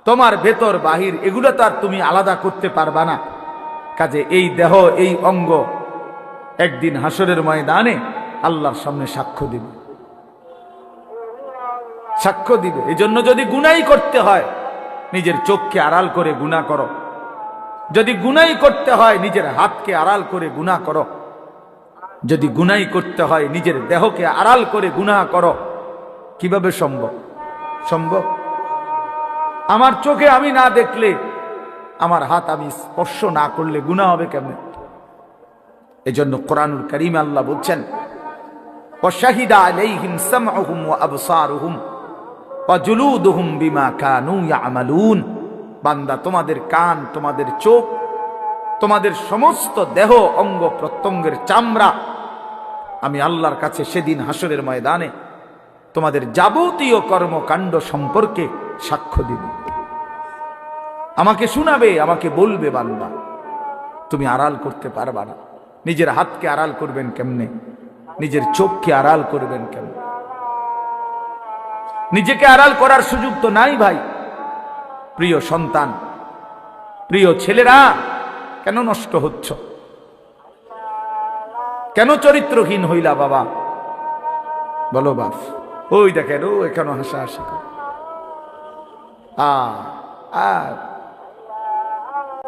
তোমার ভেতর বাহির, এগুলো তো আর তুমি আলাদা করতে পারবা না। কাজে এই দেহ, এই অঙ্গ একদিন হাসরের ময়দানে আল্লাহর সামনে সাক্ষ্য দিবে, সাক্ষ্য দিবে। এই জন্য যদি গুনাই করতে হয়, নিজের চোখকে আড়াল করে গুনাহ করো। যদি গুনাই করতে হয়, নিজের হাতকে আড়াল করে গুনাহ করো। যদি গুনাই করতে হয়, নিজের দেহকে আড়াল করে গুনাহ করো। কিভাবে সম্ভব? সম্ভব? আমার চোখে আমি না দেখলে, আমার হাত আমি স্পর্শ না করলে গুনাহ হবে কেমনে? এজন্য কোরআনুল কারীমে আল্লাহ বলছেন, ওয়াশাহিদা আলাইহিম সামউহুম ওয়া আবসারুহুম ওয়া জুলুদুহুম বিমা কানু ইয়ামালুন। বান্দা, তোমাদের কান, তোমাদের চোখ, তোমাদের সমস্ত দেহ, অঙ্গ প্রত্যঙ্গের চামড়া আমি আল্লাহর কাছে সেদিন হাসরের ময়দানে তোমাদের যাবতীয় কর্মকাণ্ড সম্পর্কে সাক্ষ্য দিব। আমাকে শোনাবে, আমাকে বলবে। বান্দা, তুমি আড়াল করতে পারবা না। নিজের হাতকে আড়াল করবেন কেমনে? নিজের চোখকে আড়াল করবেন কেমনে? নিজেকে আড়াল করার সুযোগ তো নাই ভাই। প্রিয় সন্তান, প্রিয় ছেলেরা, কেন নষ্ট হচ্ছ? কেন চরিত্রহীন হইলা বাবা? বলো বাপ। ওই দেখেন, ও এখানে হাসাহাসি করে,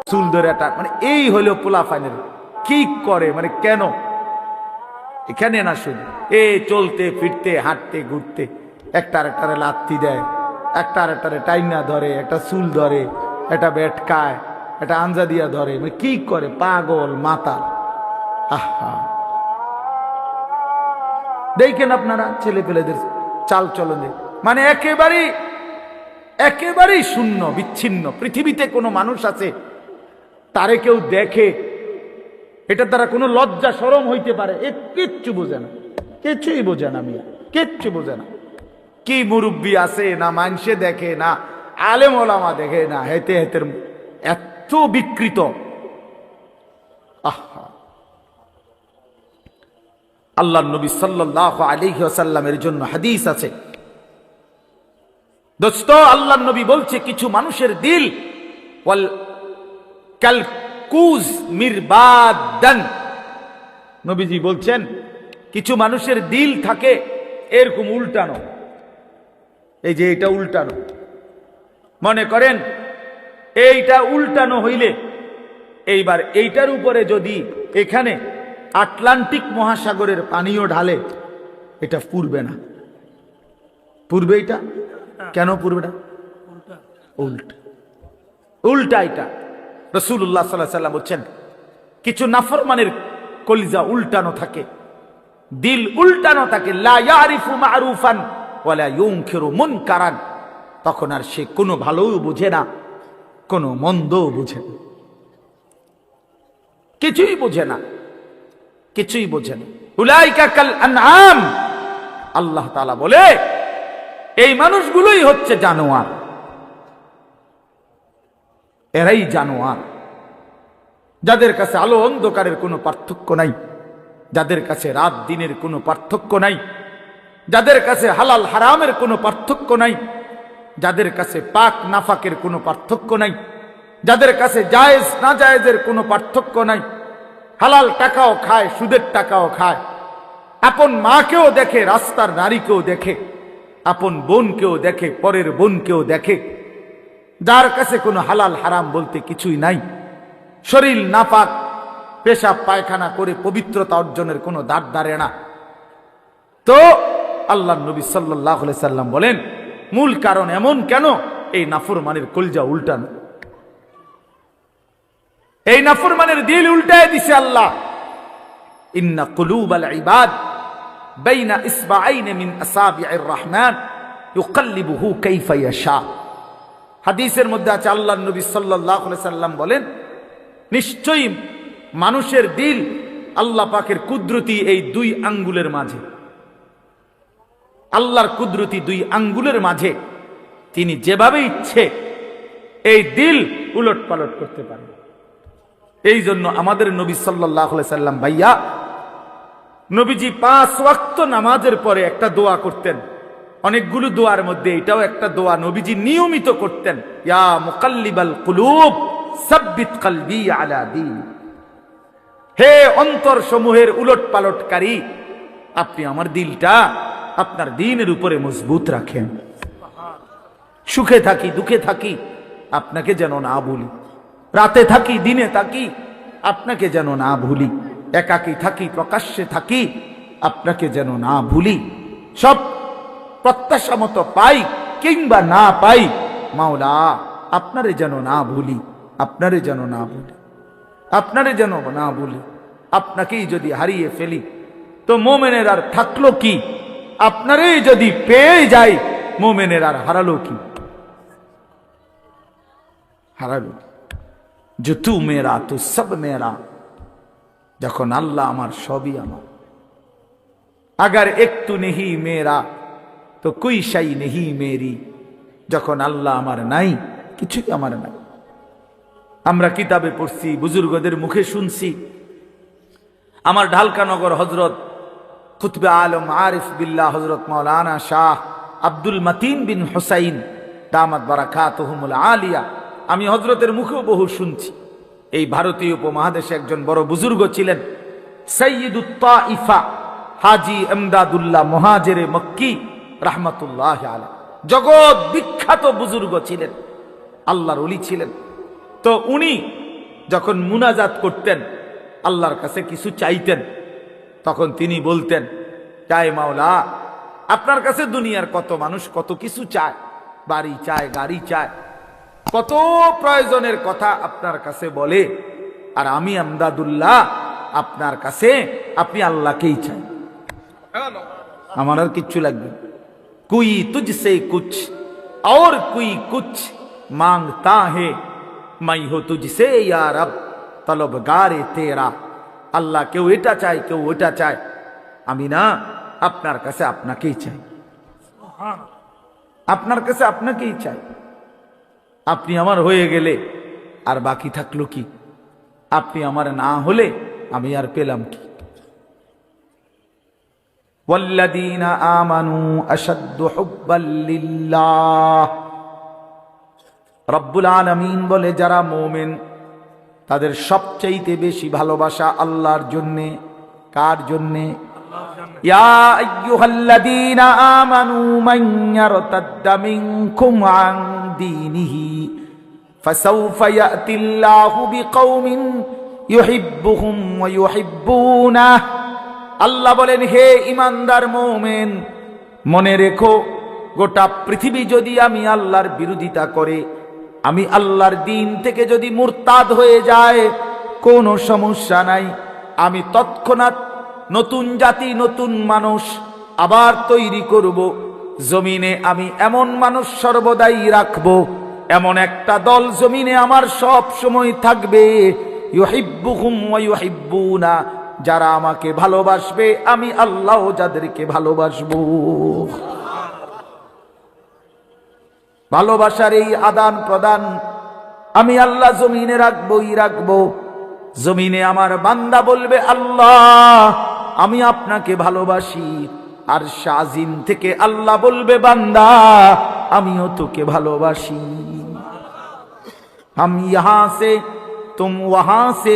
চুল ধরে মানে এই হলো পোলা ফাইনাল কি করে, মানে কেন এখানে না? শুধু এ চলতে ফিরতে, হাঁটতে ঘুরতে একটা আরেকটারে লাত্তি দেয়, একটা আরেকটারে টাইনা ধরে, একটা চুল ধরে, একটা বেটকায়, একটা আঞ্জা দিয়া ধরে, মানে কি করে? পাগল মাতাল। আহা, দেখেন আপনারা ছেলে পেলেদের চাল চলনে, মানে একেবারেই শূন্য, বিচ্ছিন্ন। পৃথিবীতে কোনো মানুষ আছে তারে কেউ দেখে এটা দ্বারা কোনো লজ্জা শরম হইতে পারে? এ কিচ্ছু বোঝে না, কিছুই বোঝে না মিয়া, কিচ্ছু বোঝে না। কি মুরব্বী আছে না, মানুষে দেখে না, আলেম ওলামা দেখে না, হেতে হেতের এত বিকৃত। আহা, আল্লাহর নবী সাল্লাল্লাহু আলাইহি ওয়াসাল্লামের জন্য হাদিস আছে দোস্ত। আল্লাহর নবী বলছে, কিছু মানুষের দিল ওয়াল কালকুজ মিরবাদান। নবীজি বলছেন, কিছু মানুষের দিল থাকে এরকম উল্টানো। এই যে এটা উল্টানো, মনে করেন এইটা উল্টানো হইলে এইবার এইটার উপরে যদি এখানে আটলান্টিক মহাসাগরের পানিও ঢালে, এটা পুড়বে না। পুড়বে এটা? কেন পুড়বে না? উল্টা, উল্টা এটা। রাসূলুল্লাহ সাল্লাল্লাহু আলাইহি ওয়াসাল্লাম বলছেন, কিছু নাফরমানের কলিজা উল্টানো থাকে, দিল উল্টানো থাকে। লা ইয়ারিফু মা'রুফান ওয়ালা ইউনকিরু মুনকারান। তখন আর সে কোনো ভালোও বুঝে না, কোনো মন্দও বুঝে না, কিছুই বোঝে না, কিছুই বোঝে না। উলাইকা কাল আনআম। আল্লাহ তাআলা বলে, এই মানুষগুলোই হচ্ছে জানোয়ার, এরাই জানোয়ার, যাদের কাছে আলো অন্ধকারের কোনো পার্থক্য নাই, যাদের কাছে রাত দিনের কোনো পার্থক্য নাই, যাদের কাছে হালাল হারামের কোনো পার্থক্য নাই, যাদের কাছে পাক নাফাকের কোনো পার্থক্য নাই, যাদের কাছে জায়েজ না জায়েজের কোনো পার্থক্য নাই। হালাল টাকাও খায়, সুদের টাকাও খায়, আপন মাকেও দেখে, রাস্তার নারীকেও দেখে, আপন বোনকেও দেখে, পরের বোনকেও দেখে। যার কাছে কোনো হালাল হারাম বলতে কিছুই নাই, শরীর নাপাক, পেশাব পায়খানা করে পবিত্রতা অর্জনের কোনো দাঁড় দাঁড়ে না। তো আল্লাহর নবী সাল্লাল্লাহু আলাইহি সাল্লাম বলেন, মূল কারণ এমন কেন? এই নাফরমানের কলজা উল্টানো। এই নাফরমানের দিল উল্টায় দিছে আল্লাহ। ইন্না কুলুবাল ইবাদ বাইনা ইসবাআইন মিন আসাবি'ir রহমান ইউকাল্লিবুহু কাইফা ইয়াশা। হাদিসের মধ্যে আছে, আল্লাহর নবী সাল্লাল্লাহু আলাইহি সাল্লাম বলেন, নিশ্চয়ই মানুষের দিল আল্লাহ পাকের কুদরতি এই দুই আঙ্গুলের মাঝে, আল্লাহর কুদরতি দুই আঙ্গুলের মাঝে তিনি যেভাবে ইচ্ছে এই দিল উলট পালট করতে পারেন। এই জন্য আমাদের নবী সাল্লাল্লাহু আলাইহি সাল্লাম ভাইয়া, নবীজি 5 ওয়াক্ত নামাজের পরে একটা দোয়া করতেন। অনেকগুলো দোয়ার মধ্যে এটাও একটা দোয়া নবীজি নিয়মিত করতেন, ইয়া মুকাল্লিবাল কুলুব সাব্বিত কলবি আলা দীন। হে অন্তর সমূহের উলট পালটকারী, আপনি আমার দিলটা আপনার দ্বীনের উপরে মজবুত রাখেন। সুখে থাকি দুঃখে থাকি আপনাকে যেন না ভুলি, রাতে থাকি দিনে থাকি আপনাকে যেন না ভুলি, একাকী থাকি প্রকাশ্যে থাকি আপনাকে যেন না ভুলি। সব প্রত্যাশা মতো পাই কিংবা না পাই, মাওলা আপনারে যেন না ভুলি, আপনারে যেন না ভুলি, আপনারে যেন না ভুলি। আপনাকেই যদি হারিয়ে ফেলি তো মোমেনের আর থাকলো কি? আপনারই যদি পেয়ে যাই মোমেনের আর হারালো কি? হারালো যে তু মেরা তু সব মেরা। যখন আল্লাহ আমার, সবই আমার। আগার একটু নেহি মেরা তো কুই শাই নেহি মেরি। যখন আল্লাহ আমার নাই, কিছুই আমার নাই। আমরা কিতাবে পড়ছি, বুজুর্গদের মুখে শুনছি। আমার ঢালকানগর হজরত কুতবে আলম আরিফ বিল্লাহ হজরত মাওলানা শাহ আব্দুল মতিন বিন হুসাইন দামাত বারাকাতুহুমুল আলিয়া, আমি হজরতের মুখেও বহু শুনছি। এই ভারতীয় উপমহাদেশে একজন বড় বুজুর্গ ছিলেন, সৈয়দুত তাইফা হাজি এমদাদুল্লাহ মুহাজিরে মক্কি রাহমাতুল্লাহ আলাইহি। জগৎ বিখ্যাত বুজুর্গ ছিলেন, আল্লাহর ওলি ছিলেন। তো উনি যখন মুনাজাত করতেন, আল্লাহর কাছে কিছু চাইতেন, তখন তিনি বলতেন, চাই মাওলা, আপনার কাছে দুনিয়ার কত মানুষ কত কিছু চায়, বাড়ি চায়, গাড়ি চায়, কত প্রয়োজনের কথা আপনার কাছে বলে, আর আমি এমদাদুল্লাহ আপনার কাছে, আপনি আল্লাহকেই চাই, আমার আর কিচ্ছু লাগবে। কুই তুঝসে কুছ और कोई कुछ मांगता है, मैं हो तुझसे या रब तलबगारे तेरा। আল্লাহ কেউ এটা চায়, কেউ ওটা চায়, আমি না আপনার কাছে আপনাকেই চাই, আপনার কাছে আপনাকেই চাই। আপনি আমার হয়ে গেলে আর বাকি থাকলো কি? আপনি আমার না হলে আমি আর পেলাম কি? ওয়াল্লাযীনা আমানু আশাদ্দু হুব্বাল লিল্লাহ। রব্বুল আলামিন বলে, যারা মুমিন তাদের সবচেয়ে বেশি ভালোবাসা আল্লাহর জন্যে। কার জন্যে? ইয়া আইয়ুহাল্লাযীনা আমানু মান ইয়ারতাদ্দা মিনকুম আন দীনিহি ফাসাউফা ইয়াতিল্লাহু বিকওমিন ইউহিব্বুহুম ওয়া ইউহিব্বুনাহু। আল্লাহ বলেন, হে ঈমানদার মুমিন, মনে রেখো, গোটা পৃথিবী যদি আমি আল্লাহর বিরোধিতা করে, আমি আল্লাহর দ্বীন থেকে যদি মুরতাদ হয়ে যায়, কোনো সমস্যা নাই। আমি তৎক্ষণাৎ নতুন জাতি, নতুন মানুষ আবার তৈরি করব। জমিনে আমি এমন মানুষ সর্বদাই রাখব, এমন একটা দল জমিনে আমার সব সময় থাকবে, ইউহিব্বুহুম ওয়া ইউহিব্বুনা, যারা আমাকে ভালোবাসবে, আমি আল্লাহ যাদেরকে ভালোবাসবো। ভালোবাসার এই আদান প্রদান আমি আল্লাহ জমিনে রাখবই রাখবো। জমিনে আমার বান্দা বলবে, আল্লাহ আমি আপনাকে ভালোবাসি, আর শাজিম থেকে আল্লাহ বলবে, বান্দা আমিও তোকে ভালোবাসি। हम यहां से तुम वहां से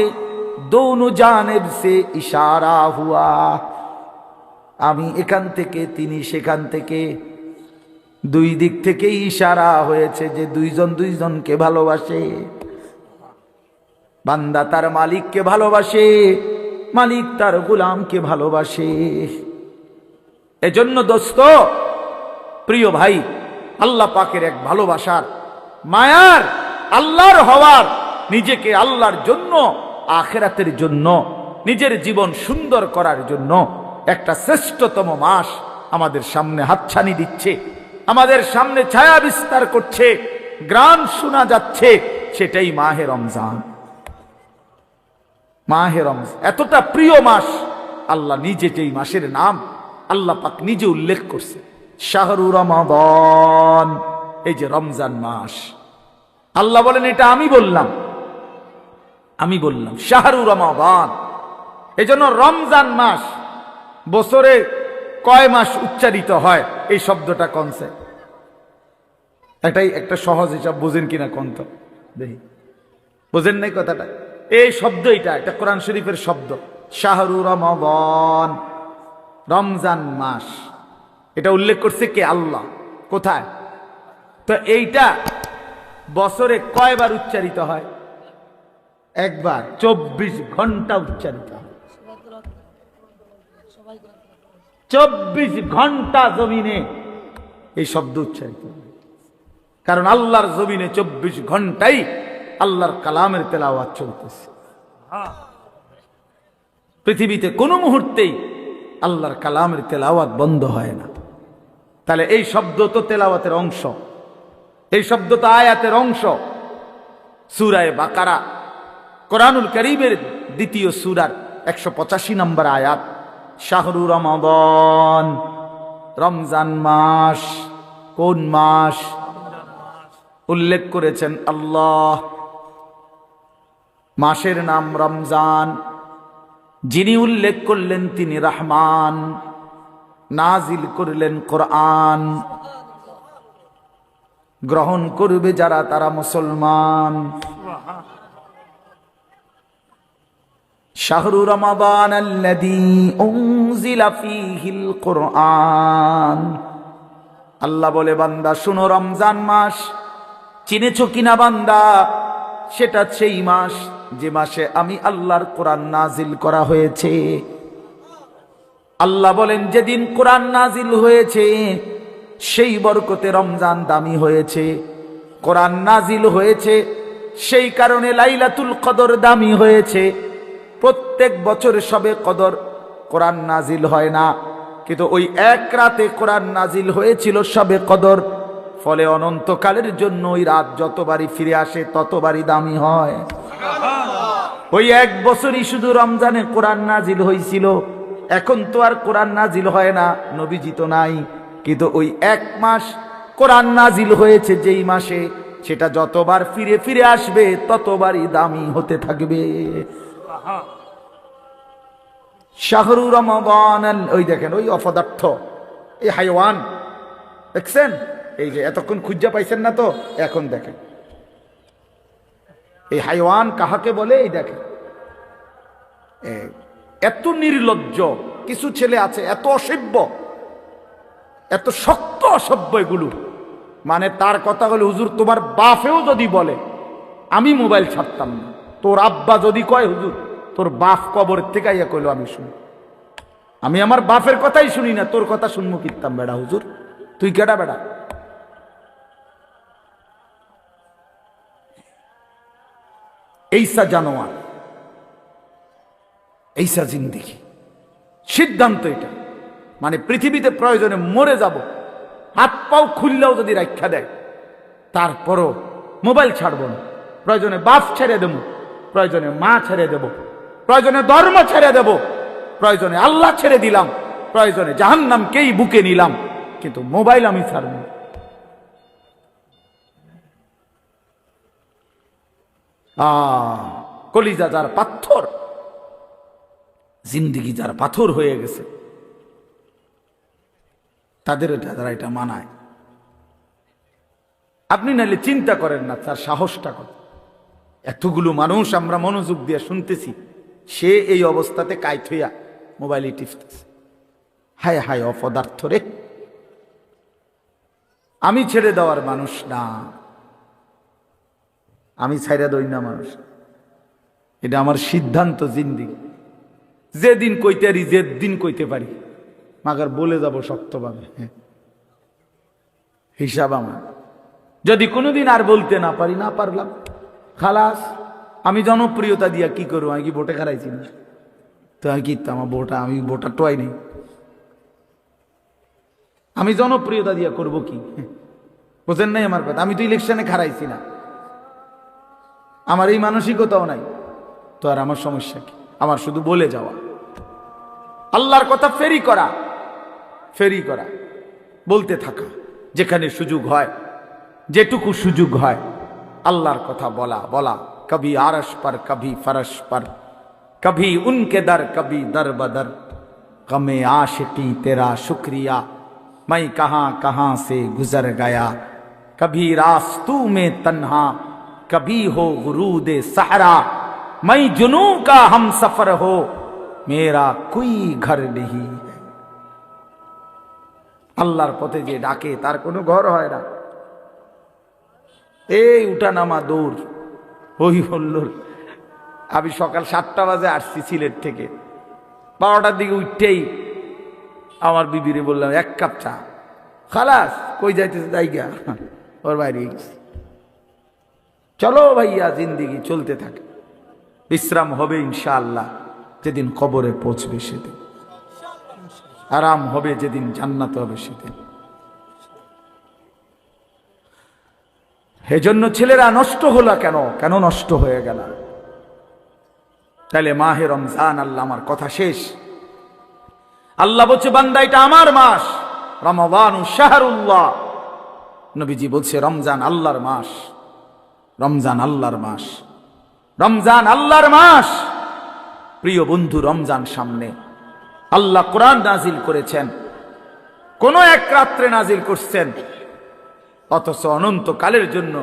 दोनों जानिब से इशारा हुआ। আমি এখান থেকে, তিনি সেখান থেকে, দুই দিক থেকে ইশারা হয়েছে যে দুইজন দুইজনকে ভালোবাসে। বান্দা তার মালিককে ভালোবাসে, মালিক তার গোলামকে ভালোবাসে। এজন্য দোস্ত, প্রিয় ভাই, আল্লাহ পাকের এক ভালোবাসার, মায়ার, আল্লাহর হওয়ার নিজেকে আল্লাহর জন্য, আখিরাতের জন্য, নিজের জীবন সুন্দর করার জন্য একটা শ্রেষ্ঠতম মাস আমাদের সামনে হাতছানি দিচ্ছে, আমাদের সামনে ছায়া বিস্তার করছে, গ্রাম শোনা যাচ্ছে, সেটাই মাহে রমজান। মাহে রমজান এতটা প্রিয় মাস, আল্লাহ নিজে যেই মাসের নাম আল্লাহ পাক নিজে উল্লেখ করছে, শাহরু রমাদান, এই যে রমজান মাস। আল্লাহ বলেন এটা আমি বললাম শাহরু রমাদান। এই জন্য রমজান মাস, বছরে কয় মাস উচ্চারিত হয় এই শব্দটা কনসে এটাই একটা সহজ হিসাব, বোঝেন কিনা কন্ত দেখি, বোঝেন নাই কথাটা? এই শব্দ এটা কোরআন শরীফের শব্দ, শাহরু রমাদান, রমজান মাস। এটা উল্লেখ করছে কে? আল্লাহ। কোথায়? তো এইটা বছরে কয়বার উচ্চারিত হয়? একবার। 24 ঘন্টা উচ্চারিত হয়। 24 ঘন্টা জমিনে এই শব্দ উচ্চারিত হয়, কারণ আল্লাহর জমিনে 24 ঘন্টাই আল্লাহর কালামের তেলাওয়াত চলতেছে। পৃথিবীতে কোনো মুহূর্তেই আল্লাহর কালামের তেলাওয়াত বন্ধ হয় না। তাহলে এই শব্দ তো তেলাওয়াতের অংশ, এই শব্দ তো আয়াতের অংশ। সূরা বাকারা, কোরআনুল কারীমের দ্বিতীয় সূরার 185 নম্বর আয়াত, শাহরু রমাদান, রমজান মাস। কোন মাস উল্লেখ করেছেন আল্লাহ? মাসের নাম রমজান। যিনি উল্লেখ করলেন তিনি রহমান, নাজিল করলেন কোরআন। গ্রহণ করবে যারা তারা মুসলমান। শাহরু রমাদান আল্লাযী উনজিলা ফীহিল কুরআন। আল্লাহ বলে, বান্দা শুনো, রমজান মাস চিনেছো কিনা বান্দা? সেটা সেই মাস যে মাসে আমি আল্লাহর কোরআন নাজিল করা হয়েছে। আল্লাহ বলেন, যেদিন কোরআন নাজিল হয়েছে সেই বরকতে রমজান দামি হয়েছে। কোরআন নাজিল হয়েছে সেই কারণে লাইলাতুল কদর দামি হয়েছে। প্রত্যেক বছর সবে কদর কোরআন নাজিল হয় না, কিন্তু ওই এক রাতে কোরআন নাজিল হয়েছিল সবে কদর। ফলে অনন্তকালের জন্য ওই রাত যতবারই ফিরে আসে ততবারই দামি হয়। ওই এক বছরই শুধু রমজানে কোরআন নাজিল হয়েছিল। এখন তো আর কোরআন নাজিল হয় না, নবীজি তো নাই, কিন্তু ওই এক মাস কোরআন নাজিল হয়েছে যেই মাসে, সেটা যতবার ফিরে ফিরে আসবে ততবারই দামি হতে থাকবে। শাহরু রমাদান, ওই দেখেন ওই অপদার্থ, এই হাইওয়ান দেখছেন, এই যে এতক্ষণ খুঁজা পাইছেন না তো, এখন দেখেন এই হাইওয়ান কাহাকে বলে। এই দেখেন এত নির্লজ্জ কিছু ছেলে আছে, এত অসভ্য, এত শক্ত অসভ্য এগুলো। মানে তার কথা হলো, হুজুর তোমার বাপেও যদি বলে আমি মোবাইল ছাড়তাম না, তোর আব্বা যদি কয় হুজুর তোর বাপ কবরের থেকে আইয়া কইলো আমি শুনি, আমি আমার বাপের কথাই শুনি না, তোর কথা শুনবো কিতাম বেড়া হুজুর, তুই কেডা বেড়া? এইসা জানোয়ার, এইসা জিন্দেগি, সিদ্ধান্ত এটা। মানে পৃথিবীতে প্রয়োজনে মরে যাব, হাত পাও খুললেও যদি রাখা দেয় তারপরও মোবাইল ছাড়বো না। প্রয়োজনে বাপ ছেড়ে দেবো, প্রয়োজনে মা ছেড়ে দেব, প্রয়োজনে ধর্ম ছেড়ে দেব, প্রয়োজনে আল্লাহ ছেড়ে দিলাম, প্রয়োজনে জাহান্নামকেই বুকে নিলাম, কিন্তু মোবাইল আমি ছাড়ব না। কলিজা যার পাথর, জিন্দিগি যার পাথর হয়ে গেছে, তাদের যারা এটা মানায়। আপনি নাহলে চিন্তা করেন না তার সাহসটা কত। এতগুলো মানুষ আমরা মনোযোগ দিয়ে শুনতেছি, সে এই অবস্থাতে কাইত হইয়া মোবাইলে টিপতেছে। হায় হায় অপদার্থ রে! আমি ছেড়ে দেওয়ার মানুষ না, আমি ছাইড়া দই না মানুষ, এটা আমার সিদ্ধান্ত জিন্দিগি। যেদিন কইতে পারি, যেদিন কইতে পারি, মাগার বলে যাব শক্তভাবে। হিসাব আমার, যদি কোনোদিন আর বলতে না পারি, না পারলাম, খালাস, আমি জনপ্রিয়তা দিয়া কি করবো? আমি কি ভোটে খারাইছি না? তো আমি কি আমার আমি ভোটার টোয়াই নেই। আমি জনপ্রিয়তা দিয়া করব কি? বোঝেন নাই আমার কথা? আমি তো ইলেকশনে খারাইছি না, আমার এই মানসিকতাও নাই, তো আর আমার সমস্যা কি? আমার শুধু বলে যাওয়া, আল্লাহর কথা ফেরি করা, বলতে থাকা, যেখানে সুযোগ হয়, যেটুকু সুযোগ হয় আল্লাহর কথা বলা। কবি আরশ पर कभी फरश पर, कभी उनके दर कभी दर बदर, गमे आशिकी तेरा शुक्रिया, मैं कहां कहां से गुजर गया, कभी रास्तों में तन्हा, कभी हो गुरूद सहरा, मैं जुनू का हम सफर हो, मेरा कोई घर नहीं। আল্লাহর পথে যে ডাকে তার কোনো ঘর হয় না। এই উঠানামা দৌড়, হই হল্লোর। আমি সকাল 7টা বাজে আসছি সিলেট থেকে, 12টার দিকে উঠতেই আমার বিবিরে বললাম 1 কাপ চা। খালাস, কই যাইতেছে? জায়গা ওর বাইরে গেছি। চলো ভাইয়া, জিন্দিগি চলতে থাকে, বিশ্রাম হবে ইনশাআল্লাহ যেদিন কবরে পৌঁছবে সেদিন, আরাম হবে যেদিন জান্নাত হবে সেদিন। এজন্য ছেলেরা নষ্ট হলো কেন নষ্ট হয়ে গেল? তাহলে মাহে রমজান, আল্লাহ আমার কথা শেষ। আল্লাহ বলছে বান্দা এটা আমার মাস, রমাদানু শাহরুল্লাহ। নবীজি বলছে রমজান আল্লাহর মাস, রমজান আল্লাহর মাস, রমজান আল্লাহর মাস। প্রিয় বন্ধু, রমজান সামনে। আল্লাহ কোরআন নাজিল করেছেন, কোন এক রাত্রে নাজিল করছেন, অথচ অনন্তকালের জন্য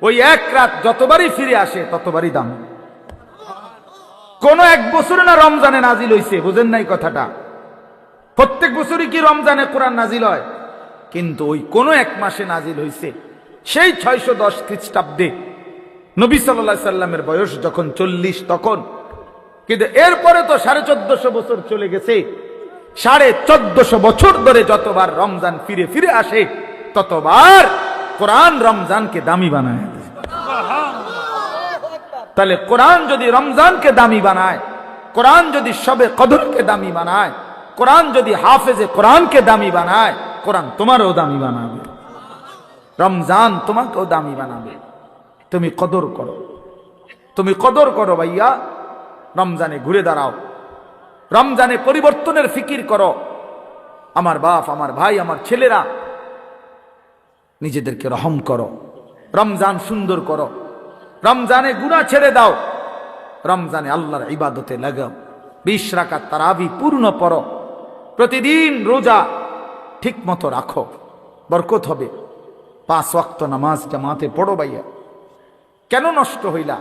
ওই এক রাত যতবারই ফিরে আসে ততবারই দাম। কোন এক বছরে না রমজানে নাজিল হইছে, বুঝেন নাই কথাটা? প্রত্যেক বছরই কি রমজানে কোরআন নাজিল হয়? কিন্তু ওই কোন এক মাসে নাজিল হইছে, সেই 610 খ্রিস্টাব্দে নবী সাল্লাল্লাহু আলাইহি সাল্লামের বয়স যখন 40 তখন। কিন্তু এরপরে তো 1450 বছর চলে গেছে। 1450 বছর ধরে যতবার রমজান ফিরে ফিরে আসে ততবার কোরআন রমজানকে দামি বানায়। তাহলে কোরআন যদি রমজানকে দামি বানায়, কোরআন যদি শবে কদরকে দামি বানায়, কোরআন যদি হাফেজে কোরআনকে দামি বানায়, কোরআন তোমারও দামি বানাবে, রমজান তোমাকেও দামি বানাবে। তুমি কদর করো, তুমি কদর করো ভাইয়া। রমজানে ঘুরে দাঁড়াও, রমজানে পরিবর্তনের ফিকির করো। আমার বাপ, আমার ভাই, আমার ছেলেরা, নিজেদেরকে রহম করো, রমজান সুন্দর করো, রমজানে গুনাহ ছেড়ে দাও, রমজানে আল্লাহর ইবাদতে লাগাও। 20 রাকাত তারাবি পূর্ণ পড়ো, প্রতিদিন রোজা ঠিক মতো রাখো, বরকত হবে। 5 ওয়াক্ত নামাজ জামাতে পড়ো ভাইয়া। কেন নষ্ট হইলা?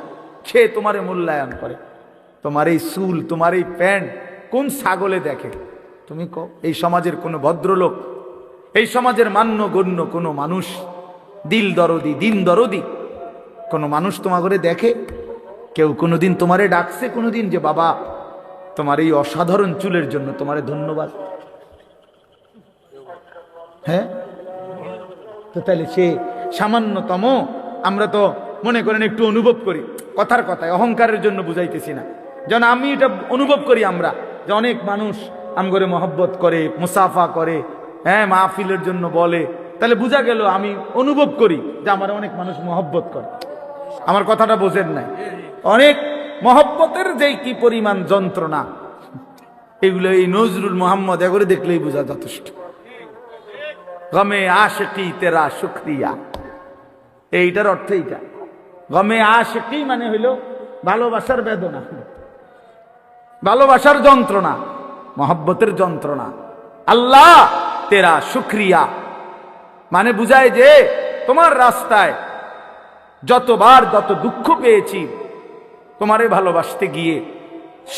সে তোমারে মূল্যায়ন করে। তোমার এই চুল, তোমার এই প্যান্ট কোন ছাগলে দেখে? তুমি কও, এই সমাজের কোনো ভদ্রলোক, এই সমাজের মান্যগণ্য কোনো মানুষ, দিল দরদি, দিন দরদি কোনো মানুষ তোমাকে দেখে? কেউ কোনোদিন তোমারে ডাকছে কোনোদিন যে বাবা তোমার এই অসাধারণ চুলের জন্য তোমারে ধন্যবাদ? হ্যাঁ, তো তাহলে সে সামান্যতম, আমরা তো মনে করেন একটু অনুভব করি, কথার কথায় অহংকারের জন্য বুঝাইতেছি না, যেন আমি এটা অনুভব করি আমরা যে অনেক মানুষ আমগরে মহব্বত করে, মুসাফা করে, হ্যাঁ, মাহফিলের জন্য বলে, তাহলে বোঝা গেল আমি অনুভব করি যে আমার অনেক মানুষ মহব্বত করে। আমার কথাটা বোঝেন নাই? অনেক মহব্বতের যে কি পরিমাণ যন্ত্রণা, এগুলো এই নজরুল মোহাম্মদ এগুলো দেখলেই বোঝা যথেষ্ট। গমে আশিকি তেরা শুকরিয়া, এইটার অর্থ এইটা। গমে আশিকি মানে হইল ভালোবাসার বেদনা, ভালোবাসার যন্ত্রণা, মহব্বতের যন্ত্রণা। আল্লাহ তেরা শুকরিয়া মানে বুঝায় যে তোমার রাস্তায় যতবার যত দুঃখ পেয়েছি, তোমারে ভালোবাসতে গিয়ে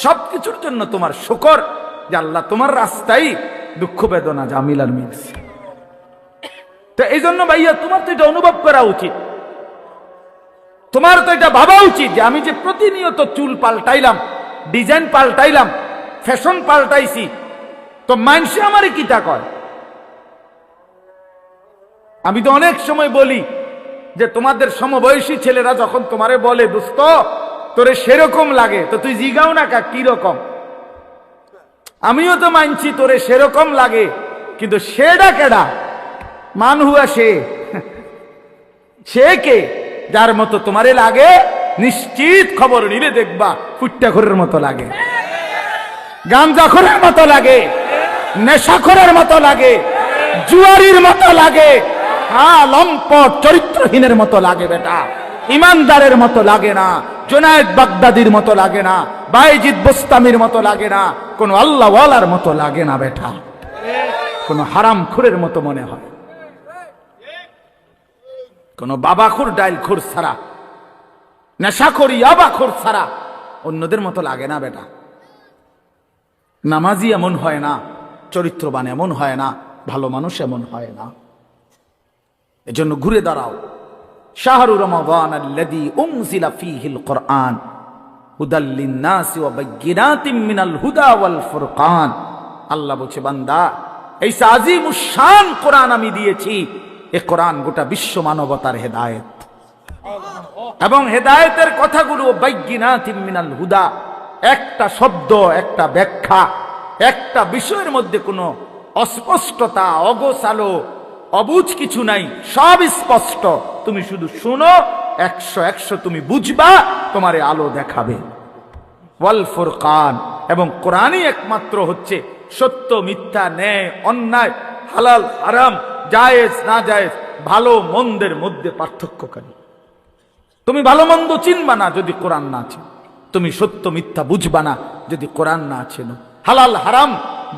সবকিছুর জন্য তোমার শুকর যে আল্লাহ তোমার রাস্তায় দুঃখ বেদনা জামিলার মিলছে। তো এই জন্য ভাইয়া তোমার তো এটা অনুভব করা উচিত, তোমার তো এটা ভাবা উচিত যে আমি যে প্রতিনিয়ত চুল পাল্টাইলাম, ডিজাইন পাল্টাইলাম, ফ্যাশন পাল্টাইছি, তো মানুষে আমারে কিটা কয়? আমি তো অনেক সময় বলি যে তোমাদের সমবয়সী ছেলেরা যখন তোমারে বলে দোস্ত তোরে সেরকম লাগে, তো তুই জিগাও না কা কি রকম। আমিও তো মানছি তোরে সেরকম লাগে, কিন্তু সেটা কেডা? মান হুয়া সে কে? যার মতো তোমারে লাগে নিশ্চিত খবর নিলে দেখবা ফুট্টাখোরের মতো লাগে, গাঞ্জাখোরের মতো লাগে, নেশাখোরের মতো লাগে, জুয়ারির মতো লাগে, হ্যাঁ লম্পট চরিত্রহীনের মতো লাগে বেটা, ইমানদারের মতো লাগে না, জুনায়েদ বাগদাদির মতো লাগে না, বাইজিদ বোস্তামির মতো লাগে না, কোন আল্লাহওয়ালার মতো লাগে না বেটা, কোন হারামখোরের মতো মনে হয়, কোন বাবাখোর ডাইলখোর ছাড়া, নেশাখোর ইয়াবাখোর ছাড়া অন্যদের মতো লাগে না বেটা। নামাজি এমন হয় না, চরিত্রবান এমন হয় না, ভালো মানুষ এমন হয় না। এজন্য ঘুরে দাঁড়াও। শাহরু রমাদান আল্লাযী উনজিলা ফীহিল কুরআন হুদাল লিন-নাসি ওয়া বায়্যিনাতিম মিনাল হুদা ওয়াল ফুরকান। আল্লাহ বলছে, বান্দা এই আজিমুশ শান কোরআন আমি দিয়েছি, এই কোরআন গোটা বিশ্ব মানবতার হেদায়েত, এবং হেদায়েতের কথাগুলো বায়্যিনাতিম মিনাল হুদা, একটা শব্দ, একটা ব্যাখ্যা, একটা বিষয়ের মধ্যে কোনো অস্পষ্টতা, অগোছালো, অবুঝ কিছু নাই, সব স্পষ্ট। তুমি শুধু শুনো, 100 তুমি বুঝবা, তোমারে আলো দেখাবে। ওয়াল ফুরকান, এবং কোরআনই একমাত্র হচ্ছে সত্য মিথ্যা, ন্যায় অন্যায়, হালাল হারাম, জায়েজ না জায়েজ, ভালো মন্দের মধ্যে পার্থক্যকারী। তুমি ভালো মন্দ চিনবা না যদি কোরআন না চিনো, তুমি সত্য মিথ্যা বুঝবা না যদি কোরআন না চেনো, হালাল হারাম,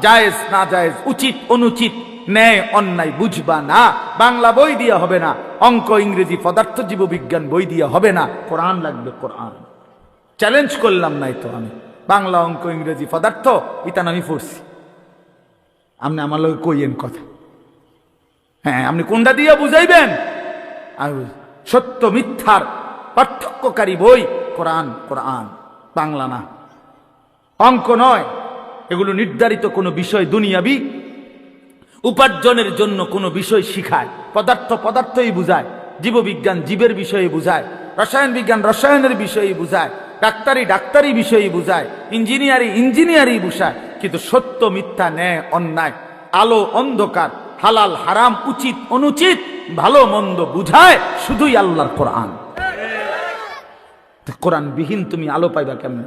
জায়েজ না জায়েজ, উচিত অনুচিত, ন্যায় অন্যায় বুঝবা না। বাংলা বই দিয়া হবে না, অঙ্ক ইংরেজি পদার্থ জীববিজ্ঞান বই দিয়া হবে না, কোরআন লাগবে। কোরআন চ্যালেঞ্জ করলাম নাই তো আমি, বাংলা অঙ্ক ইংরেজি পদার্থ ইতান আমি পড়ছি, আপনি আমার লোক কইয়েন কথা, হ্যাঁ আপনি কোনটা দিয়া বুঝাইবেন? সত্য মিথ্যার পার্থক্যকারী বই কোরআন, কোরআন বাংলা না, অঙ্ক নয়। এগুলো নির্ধারিত কোনো বিষয়, দুনিয়াবি উপার্জনের জন্য কোনো বিষয় শিখায়। পদার্থ পদার্থই বুঝায়, জীববিজ্ঞান জীবের বিষয়ে বুঝায়, রসায়ন বিজ্ঞান রসায়নের বিষয়ে বুঝায়, ডাক্তারি ডাক্তারি বিষয়ে বুঝায়, ইঞ্জিনিয়ারিং ইঞ্জিনিয়ারি বুঝায়। কিন্তু সত্য মিথ্যা, ন্যায় অন্যায়, আলো অন্ধকার, হালাল হারাম, উচিত অনুচিত, ভালো মন্দ বুঝায় শুধুই আল্লাহর কোরআন। কোরআন বিহীন তুমি আলো পাইবা কেমনে?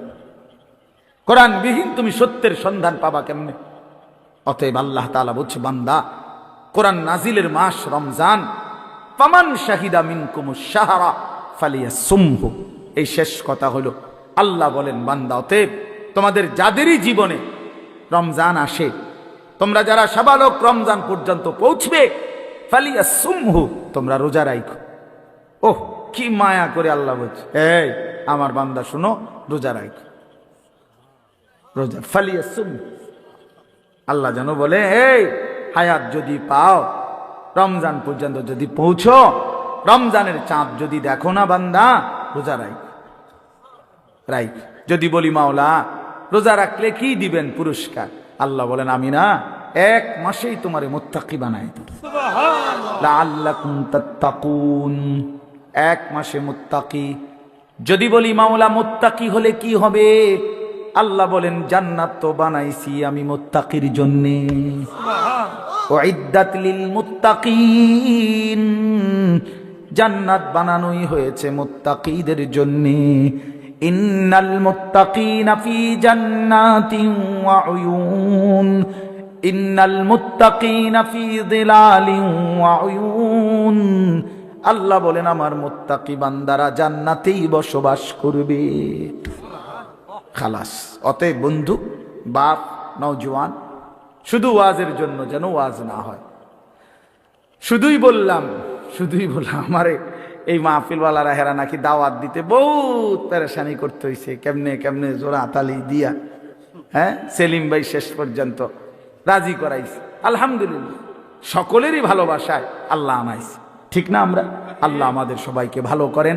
কোরআন বিহীন তুমি সত্যের সন্ধান পাবা কেমনে? অতএব আল্লাহ তাআলা বলছে, বান্দা কোরআন নাজিলের মাস রমজান, ফামান শাহিদা মিনকুমুশ শাহরা ফালিয়াসুমহু। এই শেষ কথা হলো, আল্লাহ বলেন, বান্দা অতএব তোমাদের যাদেরই জীবনে রমজান আসে, তোমরা যারা সাবালক রমজান পর্যন্ত পৌঁছবে, ফালিয়াসুমহু, তোমরা রোজা রাখো। ওহ কি মায়া করে আল্লাহ বলছে, এই আমার বান্দা শুনো, রোজা রাখো, রোজা ফালিয়াসুম। আল্লাহ যেন বলে, এই হায়াত যদি পাও, রমজান পর্যন্ত যদি পৌঁছো, রমজানের চাঁদ যদি দেখো না বান্দা, রোজা রাইখ। যদি বলি মাওলা রোজা রাখলে কি দিবেন পুরস্কার? আল্লাহ বলেন, আমি না 1 মাসেই তোমারে মুত্তাকি বানাই দেব, লাআল্লাকুম তাত্তাকুন। 1 মাসে মুত্তাকি। যদি বলি মাওলা মুত্তাকি হলে কি হবে? আল্লাহ বলেন, জান্নাত তো বানাইছি আমি মুত্তাকির জন্যে, উইদ্দাত লিল মুত্তাকিন, জান্নাত বানানোই হয়েছে মুত্তাকিদের জন্যে। ইন্নাল মুত্তাকিনা ফি জান্নাতিন ওয়া উয়ুন, ইন্নাল মুত্তাকিনা ফি যিলালিন ওয়া উয়ুন। আল্লাহ বলেন, আমার মুত্তাকি বান্দারা জান্নাতেই বসবাস করবে। খালাস। অতএব বন্ধু, বাপ, নওজোয়ান, শুধু ওয়াজের জন্য যেন ওয়াজ না হয়। শুধুই বললাম আমারে এই মাহফিলওয়ালারা হেরা নাকি দাওয়াত দিতে বহুত পেরেশানি করতে হয়েছে, কেমনে কেমনে জোড়া তালি দিয়া, হ্যাঁ সেলিম ভাই শেষ পর্যন্ত রাজি করাইছে। আলহামদুলিল্লাহ, সকলেরই ভালোবাসায় আল্লাহ আনাইছে, ঠিক না? আমরা আল্লাহ আমাদের সবাইকে ভালো করেন,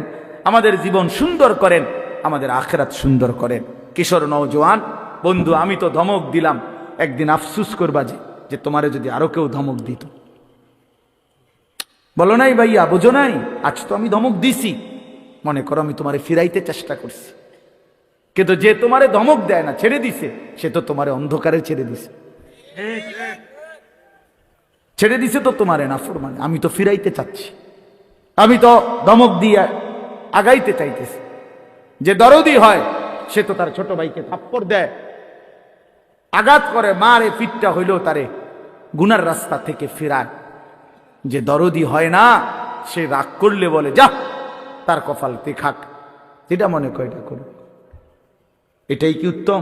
আমাদের জীবন সুন্দর করেন, আমাদের আখিরাত সুন্দর করেন। কিশোর নওজোয়ান বন্ধু, আমি তো ধমক দিলাম, একদিন আফসুস করবা যে তোমারে যদি আরো কেউ ধমক দিত। বলো নাই ভাইয়া, বোঝো নাই, আজ তো আমি ধমক দিছি, মনে করো আমি তোমারে ফিরাইতে চেষ্টা করছি, কিন্তু যে তোমারে ধমক দেয় না, ছেড়ে দিছে, সে তো তোমারে অন্ধকারে ছেড়ে দিছে। ছেড়ে দিছে তো তোমারে নাফরমানে। আমি তো ফিরাইতে চাচ্ছি, আমি তো ধমক দিয়ে আগাইতে চাইতেছি। যে দরদি হয় সে তো তার ছোট ভাইকে থাপ্পড় দেয়, আঘাত করে, মারে, পিঠটা হইলেও তারে গুনার রাস্তা থেকে ফিরায়। যে দরদি হয় না সে রাগ করলে বলে যা তার কপালতে খাক, যেটা মনে কয়টা করুক। এটাই কি উত্তম?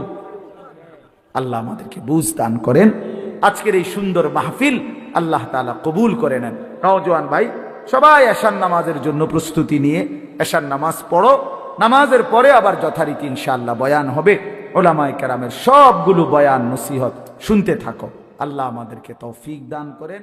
আল্লাহ আমাদেরকে বুঝ দান করেন। আজকের এই সুন্দর মাহফিল আল্লাহ তাআলা কবুল করে নেন। নওজোয়ান ভাই সবাই এশার নামাজের জন্য প্রস্তুতি নিয়ে এশার নামাজ পড়ো। নামাজের পরে আবার যথারীতি ইনশাআল্লাহ বয়ান হবে। ওলামায়ে কেরামের সবগুলো বয়ান নসিহত শুনতে থাকো। আল্লাহ আমাদেরকে তৌফিক দান করেন।